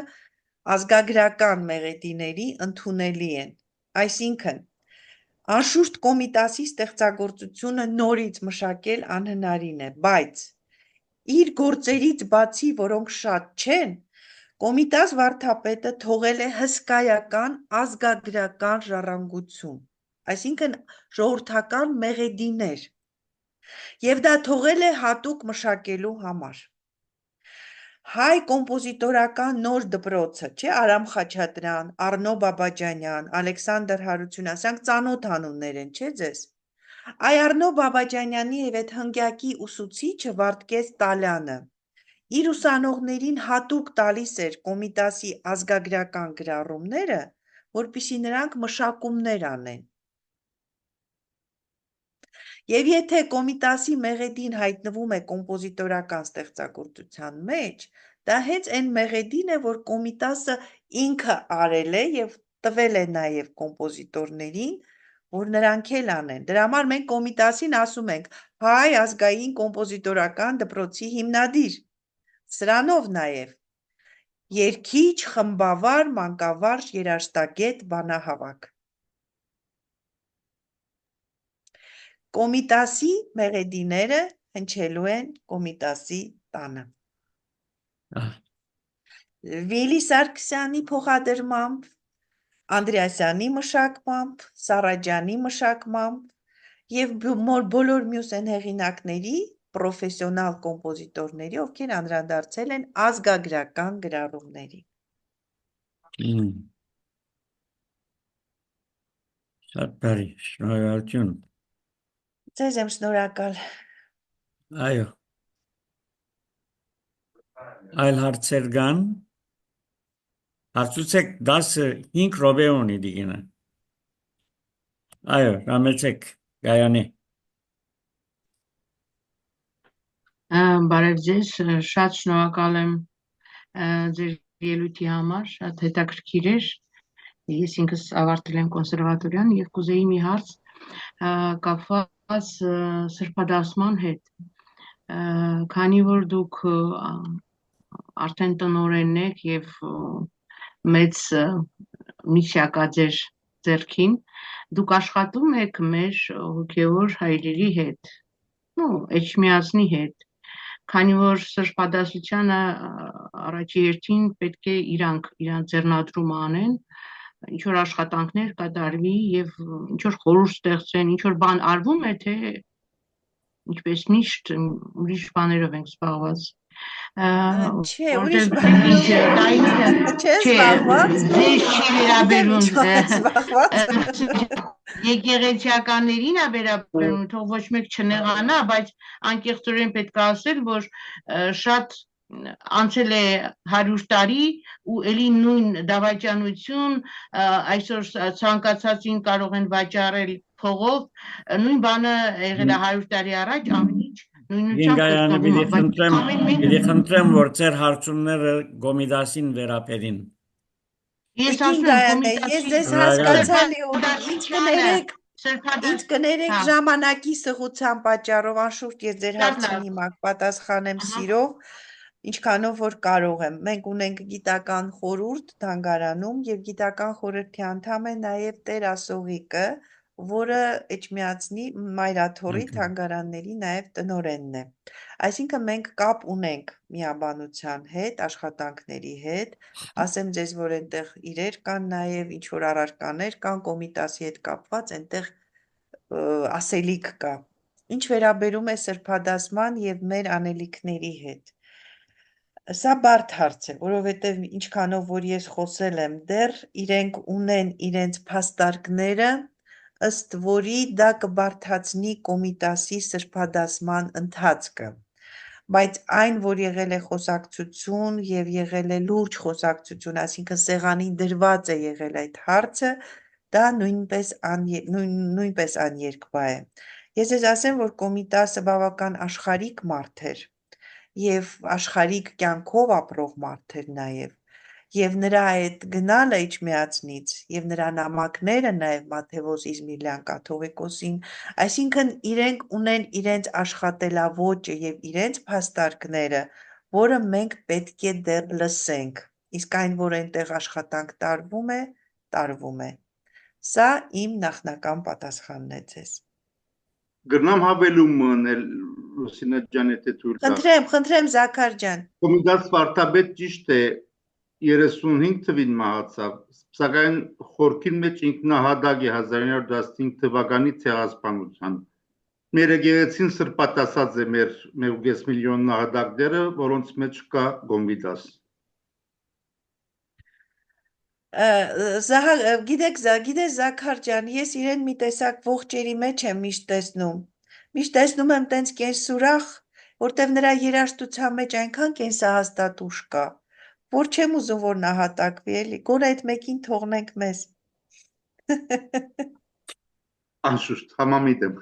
ազգագրական մեղեդիների ընդունելի են։ Այսինքն, անշուշտ Կոմիտասի ստեղծագործությունը նորից մշակել անհնարին է, բայց իր գործերից բացի, որոնք շատ չեն, Կոմիտաս վարդապետը թողել է հսկայական ազգագրական ժառանգություն, այսինքն ժողովրդական մեղեդիներ, եւ դա թողել է հատուկ մշակելու համար։ Հայ կոմպոզիտորական նոր դպրոցը, չէ, Արամ Խաչատրյան, Առնո Բաբաջանյան, Ալեքսանդր Հարությունյան, սրանք ծանոթ անուններ են, չէ՞ ձեզ։ Այ Առնո Բաբաջանյանի եւ այդ հնգյակի ուսուցիչը Վարդգես Տալյանը իր ուսանողներին հատուկ տալիս էր Կոմիտասի ազգագրական գրառումները, որպեսզի նրանք մշակումներ անեն։ Եվ եթե Կոմիտասի մեղեդին հայտնվում է կոմպոզիտորական ստեղծագործության մեջ, դա հենց այն մեղեդին է, որ Կոմիտասը ինքը արել է եւ տվել է նաեւ կոմպոզիտորներին, որ նրանք էլ անեն։ Դրա համար մենք Կոմիտասին ասում ենք Հայ ազգային կոմպոզիտորական դպրոցի հիմնադիր։ Սրանով նաեւ երգիչ, խմբավար, մանկավարժ, երաժշտագետ, բանահավաք։ Կոմիտասի մեղեդիները հնչելու են Կոմիտասի տանը։ Վիլի Սարգսյանի փոխադրմամբ, Անդրեասյանի մշակմամբ, Սարաջյանի մշակմամբ եւ բոլոր մյուս են հեղինակների, պրոֆեսիոնալ կոմպոզիտորների, ովքեր անդրադարձել են ազգագրական գրառումների։ Շատ բարի, շնորհակալություն։ Ձեզ եմ շնորհակալ։ Այո։ Այլ հարցեր կան։ Հարցուցեք 15 րոպե ունի դիգինը։ Այո, համեցեք Գայանի։ Բարև ձեզ, շատ շնորհակալ եմ ձեր ելույթի համար, շատ հետաքրքիր էր։ Ես ինքս ավարտել եմ կոնսերվատորիան եւ կուզեի մի հարց կապված սրբադասման հետ, քանի որ դուք արդեն տնօրեն եք եւ մեծ միսիա կա ձեր ձեռքին, դուք աշխատում եք մեր հոգեոր հայրերի հետ, էջմիածնի հետ, քանի որ սրբադասությանը առաջի հերթին պետք է իրանք ձեռնադրում անեն, ինչ որ աշխատանքներ կատարվի եւ ինչ որ խորհուրդ ստեղծեն, ինչ որ բան արվում է, թե ինչպես միշտ ուրիշ բաներով ենք զբաղված։ Չէ, ուրիշ Որտեղ բաներով չէ, զբաղված։ ձեզ չի վերաբերում զբաղված։ եկեղեցիականներին է վերաբերում, թող ոչ մեկ չնեղանա, բայց անկեղծորեն պետք է ասել, որ շատ անցել է 100 տարի ու էլի նույն դավաճանություն այսօր ցանկացածին կարող են վաճառել փողով, նույն բանը եղել է 100 տարի առաջ, ամեն ինչ նույնությամբ կողմում է, խնդրեմ, որ ձեր հարցումները Գոմիդասին վերապերին։ Ես ասում եմ, ես ձեզ հասկացալի ինձ կներեք ժամանակի սղության պատճառով, անշուշտ ես ձեր հարցին հիմա պատասխանեմ սիրով, ինչքանով որ կարող եմ։ Մենք ունենք գիտական խորհուրդ թանգարանում եւ գիտական խորհրդի անդամ է նաեւ Տեր Ասողիկը, որը Էջմիածնի Մայրաթորի թանգարանների նաեւ տնօրենն է։ Այսինքն մենք կապ ունենք միաբանության հետ, աշխատանքների հետ, ասեմ ձեզ, որ այնտեղ իրեր կան նաեւ ինչ որ առարկաներ կան Կոմիտասի հետ կապված, այնտեղ ասելիք կա։ Ինչ վերաբերում է սրբադասման եւ մեր անելիքների հետ։ Սա բարդ հարց է, որովհետև ինչքանով որ ես խոսել եմ դեռ, իրենք ունեն իրենց փաստարկները, ըստ որի դա կբարդացնի Կոմիտասի սրբադասման ընթացքը։ Բայց այն, որ եղել է խոսակցություն եւ եղել է լուրջ խոսակցություն, այսինքն սեղանին դրված է եղել այդ հարցը, դա նույնպես աներկբա է։ Ես ձեզ ասեմ, որ Կոմիտասը բավական աշխարհիկ մարդ էր եւ աշխարհիկ կյանքով ապրող մարդ էր նաեւ եւ նրա այդ գնալը Էջմիածնից եւ նրա նամակները նաեւ Մաթեոս Իզմիլյան կաթողիկոսին, այսինքն իրենք ունեն իրենց աշխատելավոճը եւ իրենց փաստարկները, որը մենք պետք է դեռ լսենք, իսկ այն, որ այնտեղ աշխատանք տարվում է։ Սա իմ նախնական պատասխանն է ձեզ։ Գրնամ հավելում մնել Լուսինե ջան, եթե թույլ տա։ Խնդրեմ Զաքար ջան։ Կոմիտաս վարդապետ ճիշտ է 35 թվին մահացավ, սակայն խորքին մեջ ինքնահատակ է 1915 թվականի ցեղասպանության։ Մեր եկեղեցին սրբատասած է մեր 1.5 միլիոն նահատակները, որոնց մեջ կա Կոմիտաս։ Գիտես Զաքար ջան, ես իրեն մի տեսակ ողջերի մեջ եմ միշտ տեսնում։ Միշտ տեսնում եմ տենց կենսուրախ, որտեվ նրա երաժշտության մեջ այնքան կենսահաստատ ուժ կա, որ չեմ ուզում որ նահատակվի էլի, գոնե այդ մեկին թողնենք մեզ։ Անշուշտ, համամիտ եմ։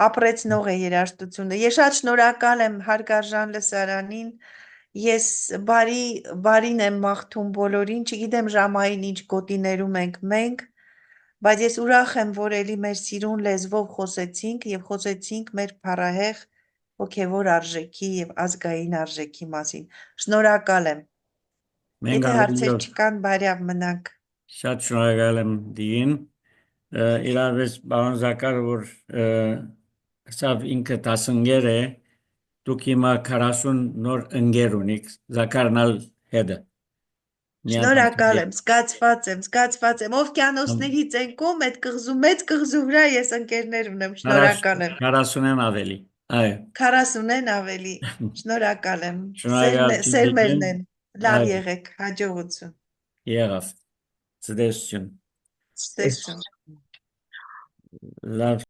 Ապրեցնող է երաժշտությունը։ Ես շատ շնորհակալ եմ հարգարժան լսարանին։ Ես բարին եմ մաղթում բոլորին, չգիտեմ ժամային ինչ գոտիներում ենք մենք, բայց ես ուրախ եմ, որ էլի մեր սիրուն լեզվով խոսեցինք եւ խոսեցինք մեր փառահեղ հոգեվոր արժեքի եւ ազգային արժեքի մասին։ Շնորհակալ եմ։ Եթե հարցեր չկան, բարյավ մնանք։ Շատ շնորհակալ եմ դին։ Իրավես պարոն Զաքար, որ սավ ինքը տասնգեր է, դուք հիմա 40 նոր ընկեր ունիք, Զաքարնալ հետը։ Շնորհակալ եմ, զգացված եմ, օվկիանոսներից են կողմ, այդ կղզու, մեծ կղզու վրա ես ընկերներ ունեմ, շնորհակալ եմ։ 40-ն ավելի, այո։ 40-ն ավելի, շնորհակալ եմ, սերմերն են, լավ եղեք, հաջողություն։ Եղավ, ցտեսություն։ Ցտեսություն։ Լավ